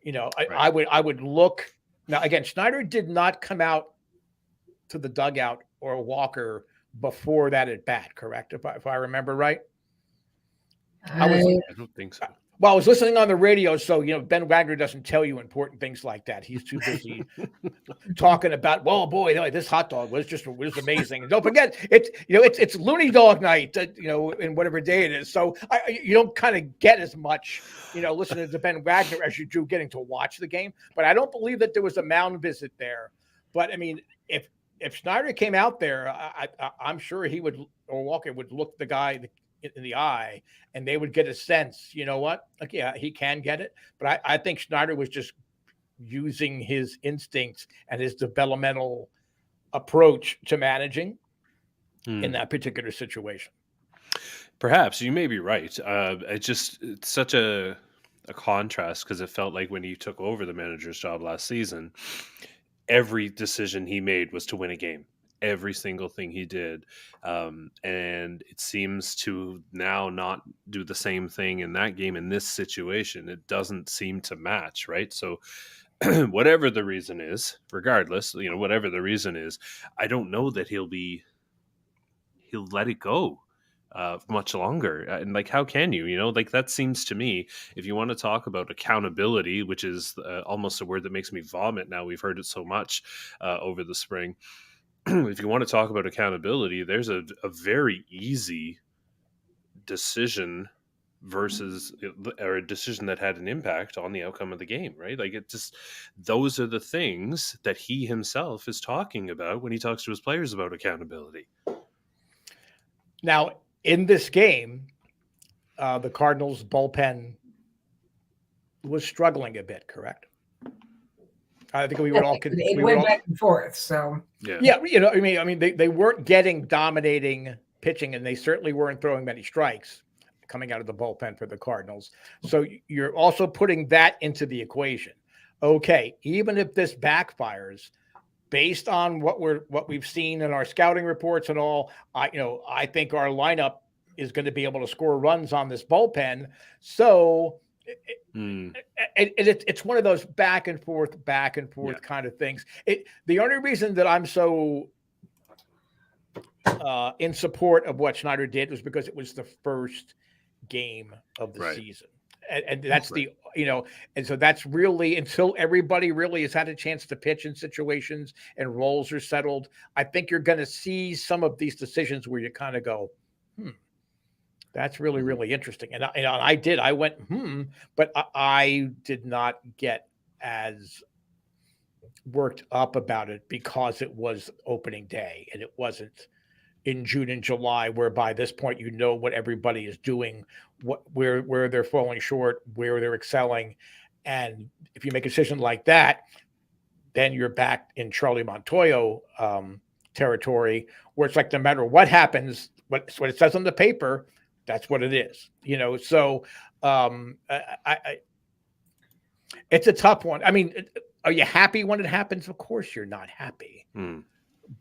Right. I would look now. Again, Schneider did not come out to the dugout or Walker before that at bat, correct? If I remember right. I don't think so. Well, I was listening on the radio, so Ben Wagner doesn't tell you important things like that. He's too busy talking about, well, boy, this hot dog was amazing. And don't forget, it's Looney Dog night, in whatever day it is. So you don't kind of get as much, listening to Ben Wagner as you do getting to watch the game. But I don't believe that there was a mound visit there. But I mean, if Schneider came out there, I'm sure he would, or Walker would look the guy in the eye, and they would get a sense, what? Like, yeah, he can get it. But I think Schneider was just using his instincts and his developmental approach to managing in that particular situation. Perhaps you may be right. It's such a contrast, because it felt like when he took over the manager's job last season, every decision he made was to win a game. Every single thing he did. And it seems to now not do the same thing in that game. In this situation, it doesn't seem to match, right? So whatever the reason is, regardless, whatever the reason is, I don't know that he'll let it go much longer. And like, how can you, like, that seems to me, if you want to talk about accountability, which is almost a word that makes me vomit now, we've heard it so much over the spring. if you want to talk about accountability, there's a very easy decision versus or a decision that had an impact on the outcome of the game, right? Like it just, those are the things that he himself is talking about when he talks to his players about accountability. Now, in this game, the Cardinals bullpen was struggling a bit, correct? I think we would all it went back and forth. So yeah, I mean, they weren't getting dominating pitching, and they certainly weren't throwing many strikes coming out of the bullpen for the Cardinals. So you're also putting that into the equation. Okay, even if this backfires, based on what we've seen in our scouting reports and all, I think our lineup is going to be able to score runs on this bullpen. So it's one of those back and forth kind of things. The only reason that I'm so in support of what Schneider did was because it was the first game of the season. And that's and so that's really, until everybody really has had a chance to pitch in situations and roles are settled, I think you're going to see some of these decisions where you kind of go, that's really, really interesting. And I went, but I did not get as worked up about it because it was opening day and it wasn't in June and July, where by this point, what everybody is doing, where they're falling short, where they're excelling. And if you make a decision like that, then you're back in Charlie Montoyo territory, where it's like, no matter what happens, what it says on the paper, that's what it is, So it's a tough one. I mean, are you happy when it happens? Of course you're not happy.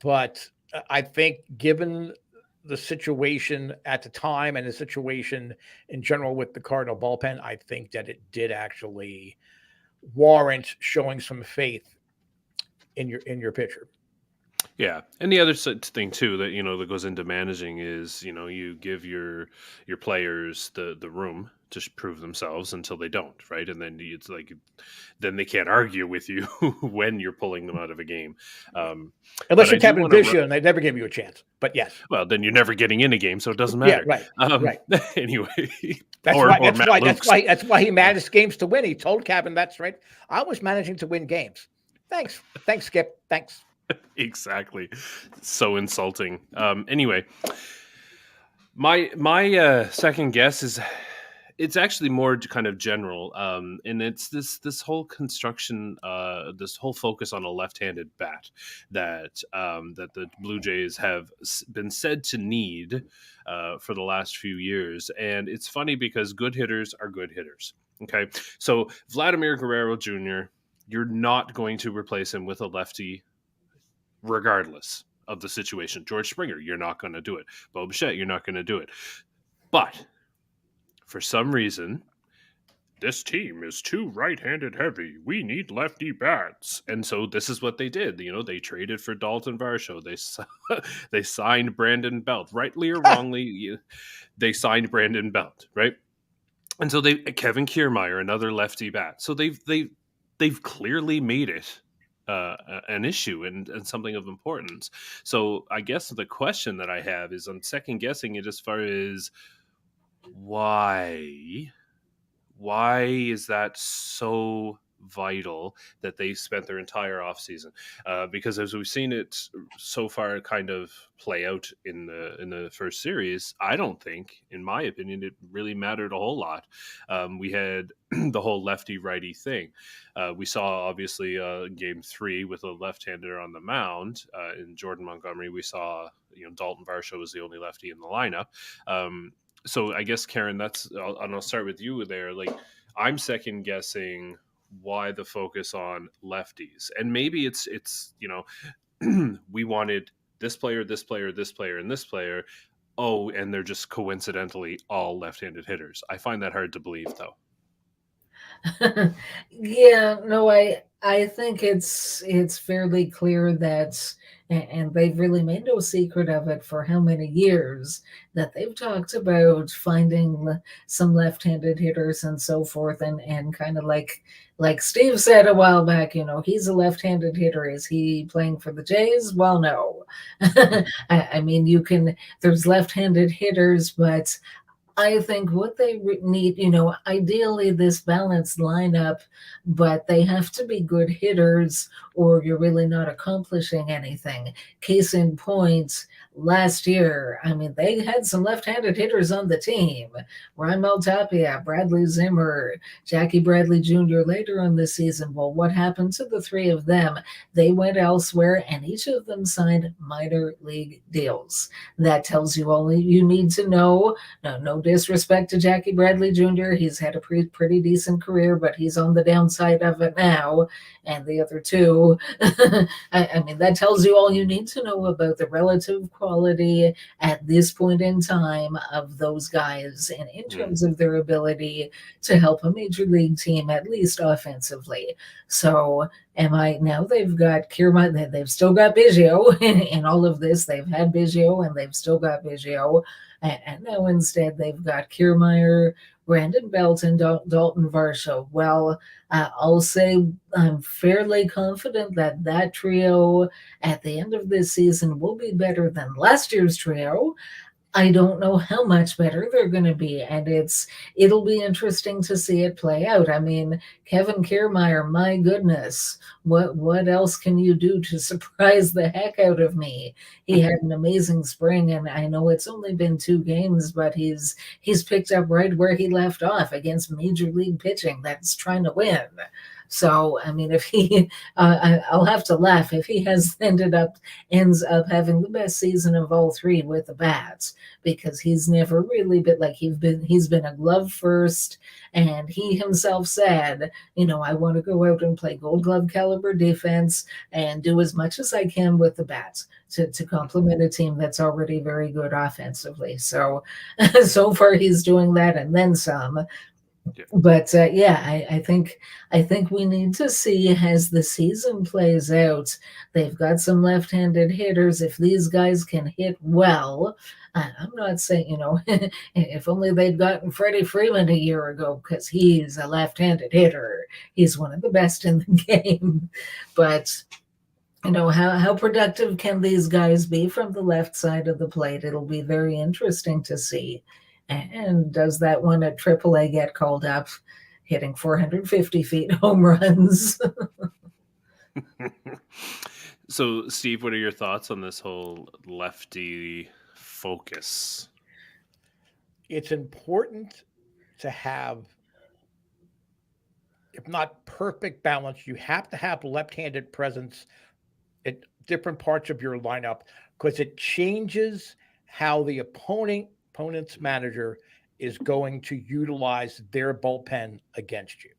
But I think given the situation at the time and the situation in general with the Cardinal bullpen, I think that it did actually warrant showing some faith in your pitcher. Yeah, and the other thing too that that goes into managing is you give your players the room to prove themselves until they don't, right? And then it's like, then they can't argue with you when you're pulling them out of a game, unless you're Kevin Bishop and they never give you a chance. But yes, well, then you're never getting in a game, so it doesn't matter. Yeah, right. Anyway, that's why he managed games to win. He told Kevin, "That's right. I was managing to win games." Thanks, Skip. Thanks. Exactly. So insulting. Anyway, my second guess is, it's actually more kind of general, and it's this whole construction, this whole focus on a left-handed bat that the Blue Jays have been said to need for the last few years. And it's funny because good hitters are good hitters. Okay, so Vladimir Guerrero Jr., you're not going to replace him with a lefty regardless of the situation. George Springer, you're not going to do it. Bo Bichette, you're not going to do it. But for some reason, this team is too right-handed heavy. We need lefty bats. And so this is what they did. They traded for Dalton Varsho. They signed Brandon Belt. Rightly or wrongly, they signed Brandon Belt, right? And so Kevin Kiermaier, another lefty bat. So they've clearly made it an issue and something of importance. So I guess the question that I have is, I'm second guessing it as far as why is that so vital that they spent their entire offseason? Because as we've seen it so far kind of play out in the first series, I don't think, in my opinion, it really mattered a whole lot. We had the whole lefty-righty thing. We saw, obviously, Game 3 with a left-hander on the mound in Jordan Montgomery. We saw, Dalton Varsho was the only lefty in the lineup. So I guess, Karen, I'll start with you there. Like, I'm second guessing why the focus on lefties, and maybe it's we wanted this player, this player, this player, and this player. Oh, and they're just coincidentally all left-handed hitters. I find that hard to believe, though. Yeah, no, I I think it's fairly clear that, and they've really made no secret of it for how many years, that they've talked about finding some left-handed hitters and so forth, and kind of like Steve said a while back, he's a left-handed hitter. Is he playing for the Jays? Well, no. I mean, there's left-handed hitters, but I think what they need, ideally this balanced lineup, but they have to be good hitters or you're really not accomplishing anything. Case in point, last year, I mean, they had some left-handed hitters on the team. Raimel Tapia, Bradley Zimmer, Jackie Bradley Jr. later on this season. Well, what happened to the three of them? They went elsewhere and each of them signed minor league deals. That tells you all you need to know. No disrespect to Jackie Bradley Jr. He's had a pretty decent career, but he's on the downside of it now. And the other two, I mean, that tells you all you need to know about the relative quality at this point in time of those guys and in terms of their ability to help a major league team, at least offensively. So now they've got Kiermaier, they've still got Biggio in all of this. They've had Biggio and they've still got Biggio. And now instead they've got Kiermaier, Brandon Belt, and Dalton Varsho. Well, I'll say I'm fairly confident that trio at the end of this season will be better than last year's trio. I don't know how much better they're going to be, and it'll be interesting to see it play out. I mean, Kevin Kiermaier, my goodness, what else can you do to surprise the heck out of me? He had an amazing spring, and I know it's only been 2 games, but he's picked up right where he left off against major league pitching that's trying to win. So, I mean, if I'll have to laugh if he ends up having the best season of all 3 with the bats, because he's never really been like he's been a glove first, and he himself said, I want to go out and play Gold Glove caliber defense and do as much as I can with the bats to complement a team that's already very good offensively. So, so far he's doing that and then some. Yeah. But I think we need to see as the season plays out. They've got some left-handed hitters. If these guys can hit well, I'm not saying if only they'd gotten Freddie Freeman a year ago, because he's a left-handed hitter. He's one of the best in the game. But how productive can these guys be from the left side of the plate? It'll be very interesting to see. And does that one at AAA get called up, hitting 450 feet home runs? So, Steve, what are your thoughts on this whole lefty focus? It's important to have, if not perfect balance, you have to have left-handed presence at different parts of your lineup, because it changes how the opponent's manager is going to utilize their bullpen against you.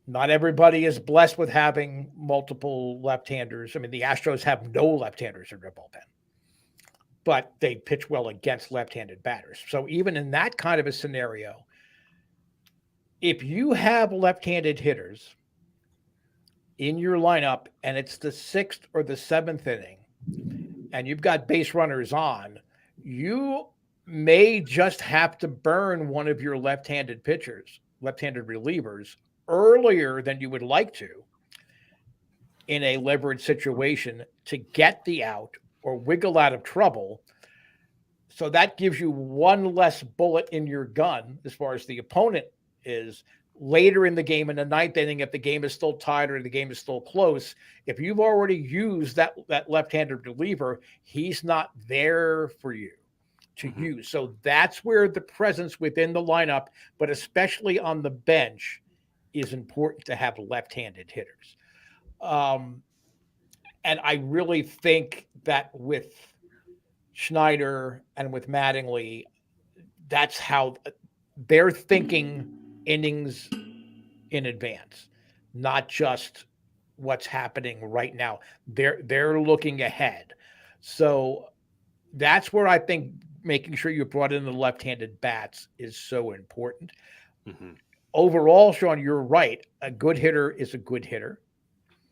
Not everybody is blessed with having multiple left-handers. I mean, the Astros have no left-handers in their bullpen, but they pitch well against left-handed batters. So even in that kind of a scenario, if you have left-handed hitters in your lineup and it's the 6th or the 7th inning and you've got base runners on, you may just have to burn one of your left-handed pitchers, left-handed relievers, earlier than you would like to in a leverage situation to get the out or wiggle out of trouble. So that gives you one less bullet in your gun as far as the opponent is later in the game, in the 9th inning, if the game is still tied or the game is still close. If you've already used that left-handed reliever, he's not there for you to use. So that's where the presence within the lineup, but especially on the bench, is important to have left-handed hitters. And I really think that with Schneider and with Mattingly, that's how they're thinking innings in advance, not just what's happening right now. They're looking ahead. So that's where I think making sure you brought in the left-handed bats is so important. overall, Shaun, you're right. A good hitter is a good hitter.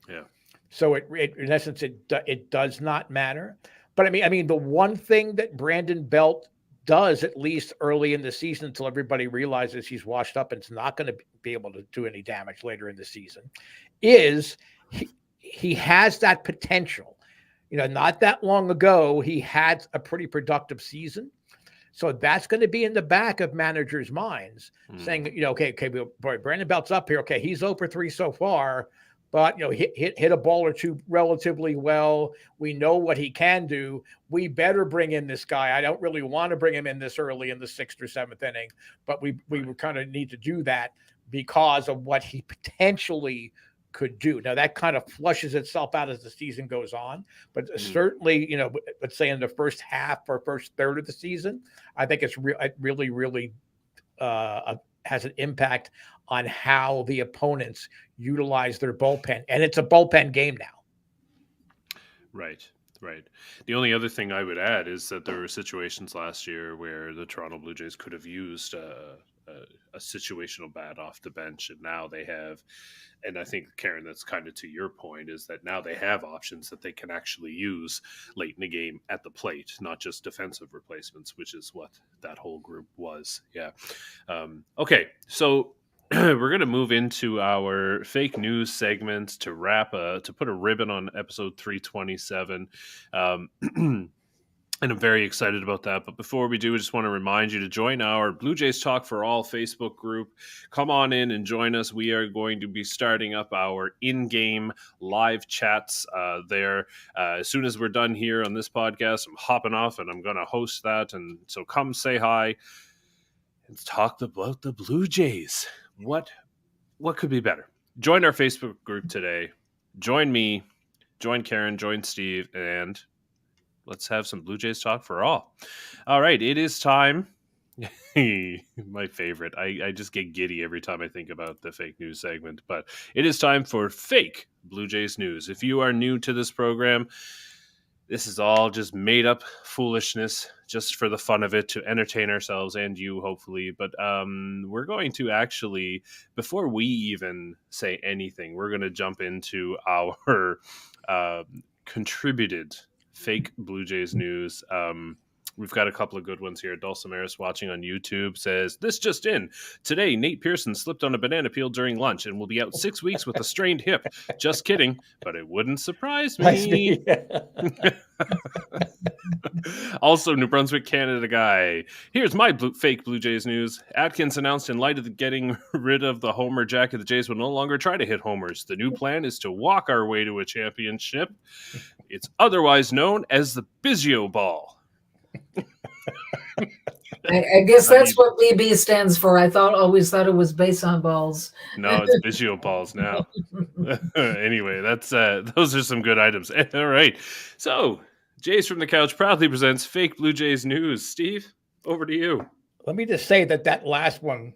Yeah. So in essence, it does not matter. But I mean, the one thing that Brandon Belt does, at least early in the season, until everybody realizes he's washed up and it's not going to be able to do any damage later in the season, is he has that potential. Not that long ago, he had a pretty productive season. So that's going to be in the back of managers' minds, saying, okay, boy, Brandon Belt's up here. Okay, he's 0 for 3 so far, but hit a ball or two relatively well. We know what he can do. We better bring in this guy. I don't really want to bring him in this early in the 6th or 7th inning, but we kind of need to do that because of what he potentially could do. Now that kind of flushes itself out as the season goes on, but certainly, let's say in the first half or first third of the season, I think it's really has an impact on how the opponents utilize their bullpen, and it's a bullpen game now. Right. The only other thing I would add is that there were situations last year where the Toronto Blue Jays could have used a situational bat off the bench, and now they have. And I think, Karen, that's kind of to your point, is that now they have options that they can actually use late in the game at the plate, not just defensive replacements, which is what that whole group was. Yeah. Okay, so we're going to move into our fake news segment to to put a ribbon on episode 327. And I'm very excited about that. But before we do, I just want to remind you to join our Blue Jays Talk for All Facebook group. Come on in and join us. We are going to be starting up our in-game live chats there. As soon as we're done here on this podcast, I'm hopping off and I'm going to host that. And so come say hi and talk about the Blue Jays. What could be better? Join our Facebook group today. Join me, join Karen, join Steve, and let's have some Blue Jays talk for all. All right, it is time. My favorite. I just get giddy every time I think about the fake news segment, but it is time for fake Blue Jays news. If you are new to this program, this is all just made up foolishness just for the fun of it, to entertain ourselves and you, hopefully. But we're going to actually, before we even say anything, we're going to jump into our contributed fake Blue Jays news. We've got a couple of good ones here. Dulcimeris watching on YouTube says, this just in. Today, Nate Pearson slipped on a banana peel during lunch and will be out 6 weeks with a strained hip. Just kidding, but it wouldn't surprise me. Also, New Brunswick, Canada guy. Here's my fake Blue Jays news. Atkins announced in light of getting rid of the homer jacket, the Jays will no longer try to hit homers. The new plan is to walk our way to a championship. It's otherwise known as the Biggio ball. I guess that's what BB stands for. Always thought it was base on balls. No, it's Biggio balls now. Anyway, that's those are some good items. All right. So, Jays from the Couch proudly presents fake Blue Jays news. Steve, over to you. Let me just say that last one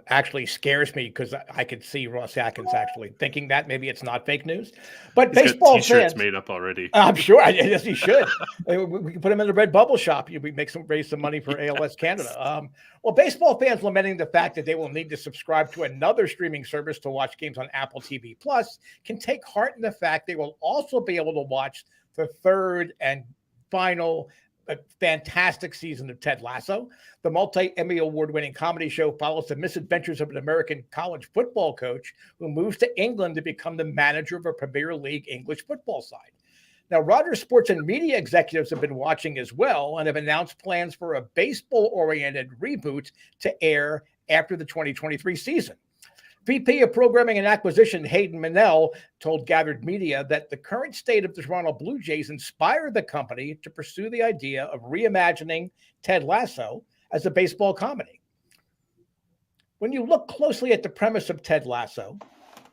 actually scares me, because I could see Ross Atkins actually thinking that maybe it's not fake news. But He's baseball got t-shirts fans made up already. I'm sure. Yes, he should. We can put him in the Red Bubble shop. We raise some money for ALS Canada. Well, baseball fans lamenting the fact that they will need to subscribe to another streaming service to watch games on Apple TV Plus can take heart in the fact they will also be able to watch the third and final fantastic season of Ted Lasso. The multi-Emmy award-winning comedy show follows the misadventures of an American college football coach who moves to England to become the manager of a Premier League English football side. Now, Rogers Sports and media executives have been watching as well and have announced plans for a baseball-oriented reboot to air after the 2023 season. VP of Programming and Acquisition Hayden Minnell told Gathered Media that the current state of the Toronto Blue Jays inspired the company to pursue the idea of reimagining Ted Lasso as a baseball comedy. When you look closely at the premise of Ted Lasso,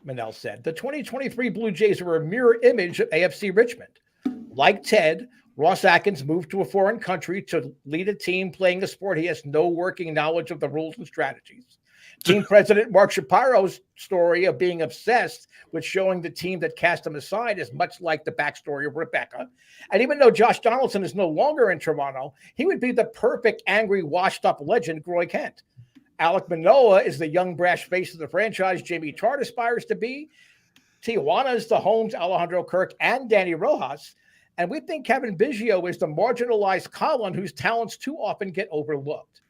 Minnell said, the 2023 Blue Jays are a mirror image of AFC Richmond. Like Ted, Ross Atkins moved to a foreign country to lead a team playing a sport he has no working knowledge of the rules and strategies. Team president Mark Shapiro's story of being obsessed with showing the team that cast him aside is much like the backstory of Rebecca. And even though Josh Donaldson is no longer in Toronto, he would be the perfect angry, washed-up legend, Groy Kent. Alek Manoah is the young brash face of the franchise Jamie Tartt aspires to be. Tijuana is the home to Alejandro Kirk and Danny Rojas. And we think Kevin Biggio is the marginalized Colin whose talents too often get overlooked.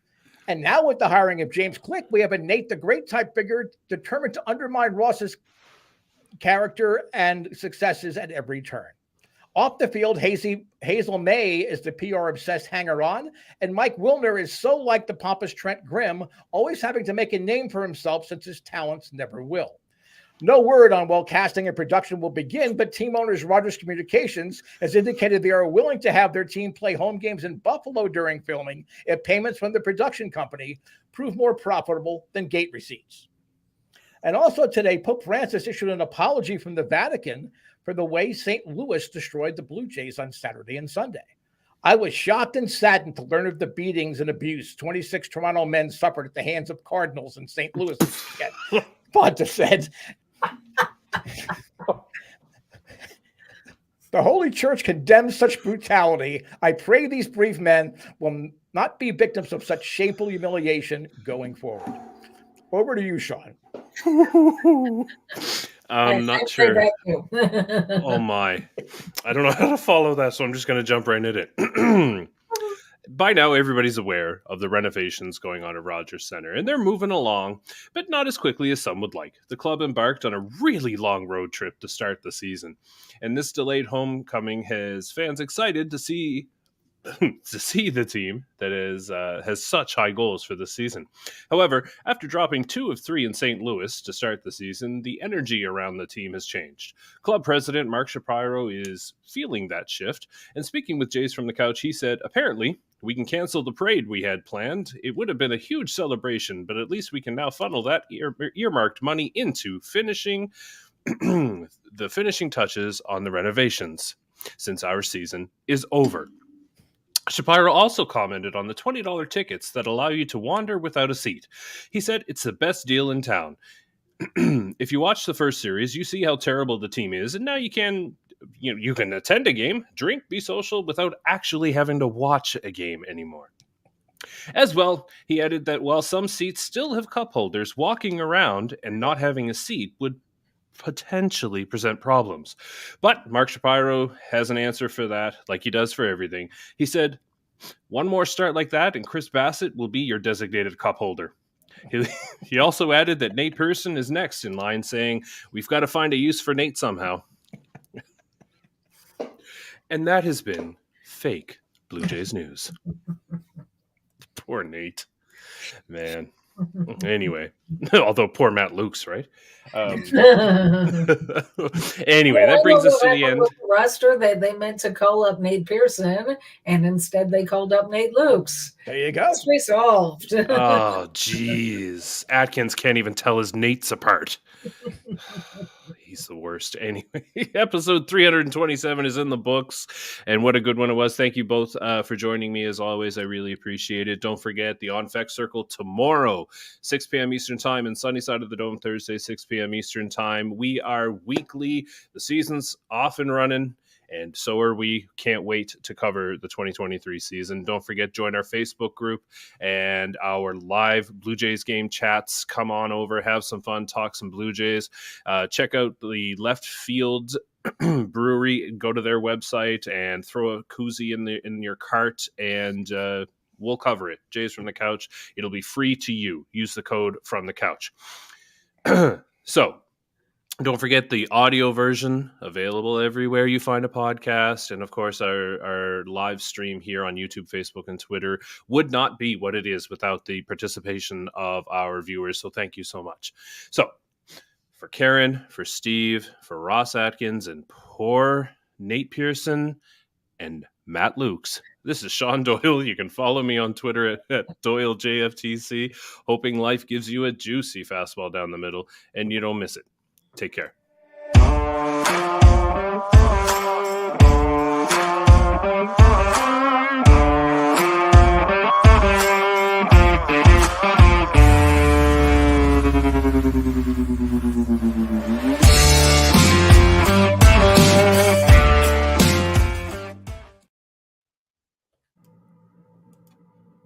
And now with the hiring of James Click, we have a Nate the Great type figure determined to undermine Ross's character and successes at every turn. Off the field, Hazel May is the PR-obsessed hanger-on, and Mike Wilner is so like the pompous Trent Grimm, always having to make a name for himself since his talents never will. No word on when casting and production will begin, but team owners Rogers Communications has indicated they are willing to have their team play home games in Buffalo during filming if payments from the production company prove more profitable than gate receipts. And also today, Pope Francis issued an apology from the Vatican for the way St. Louis destroyed the Blue Jays on Saturday and Sunday. I was shocked and saddened to learn of the beatings and abuse 26 Toronto men suffered at the hands of Cardinals in St. Louis this weekend. Ponta said, the Holy Church condemns such brutality. I pray these brave men will not be victims of such shameful humiliation going forward. Over to you, Shaun. I'm not sure. Oh my. I don't know how to follow that, so I'm just going to jump right into it. By now, everybody's aware of the renovations going on at Rogers Centre, and they're moving along, but not as quickly as some would like. The club embarked on a really long road trip to start the season, and this delayed homecoming has fans excited to see the team that has such high goals for this season. However, after dropping 2 of 3 in St. Louis to start the season, the energy around the team has changed. Club president Mark Shapiro is feeling that shift, and speaking with Jays from the Couch, he said, apparently, we can cancel the parade we had planned. It would have been a huge celebration, but at least we can now funnel that earmarked money into finishing the finishing touches on the renovations, since our season is over. Shapiro also commented on the $20 tickets that allow you to wander without a seat. He said it's the best deal in town. If you watch the first series, you see how terrible the team is, and now you can attend a game, drink, be social without actually having to watch a game anymore. As well, he added that while some seats still have cup holders, walking around and not having a seat would potentially present problems. But Mark Shapiro has an answer for that, like he does for everything. He said, one more start like that and Chris Bassett will be your designated cup holder. He also added that Nate Pearson is next in line, saying, we've got to find a use for Nate somehow. And that has been Fake Blue Jays News. Poor Nate. Man. Anyway, although poor Matt Lukes, right? Anyway, that brings us to the end. The roster that they meant to call up Nate Pearson, and instead they called up Nate Lukes. There you go. It's resolved. Oh, jeez. Atkins can't even tell his Nates apart. He's the worst. Anyway, episode 327 is in the books, and what a good one it was. Thank you both for joining me, as always. I really appreciate it. Don't forget the On Feck Circle tomorrow, 6 p.m. Eastern Time, and Sunny Side of the Dome Thursday, 6 p.m. Eastern Time. We are weekly. The season's off and running, and so are we. Can't wait to cover the 2023 season. Don't forget, join our Facebook group and our live Blue Jays game chats. Come on over, have some fun, talk some Blue Jays. Check out the Left Field Brewery. Go to their website and throw a koozie in your cart, and we'll cover it. Jays from the Couch. It'll be free to you. Use the code from the couch. So, don't forget the audio version available everywhere you find a podcast. And of course, our live stream here on YouTube, Facebook, and Twitter would not be what it is without the participation of our viewers. So thank you so much. So for Karen, for Steve, for Ross Atkins, and poor Nate Pearson and Matt Lukes, this is Shaun Doyle. You can follow me on Twitter at Doyle JFtC, hoping life gives you a juicy fastball down the middle and you don't miss it. Take care.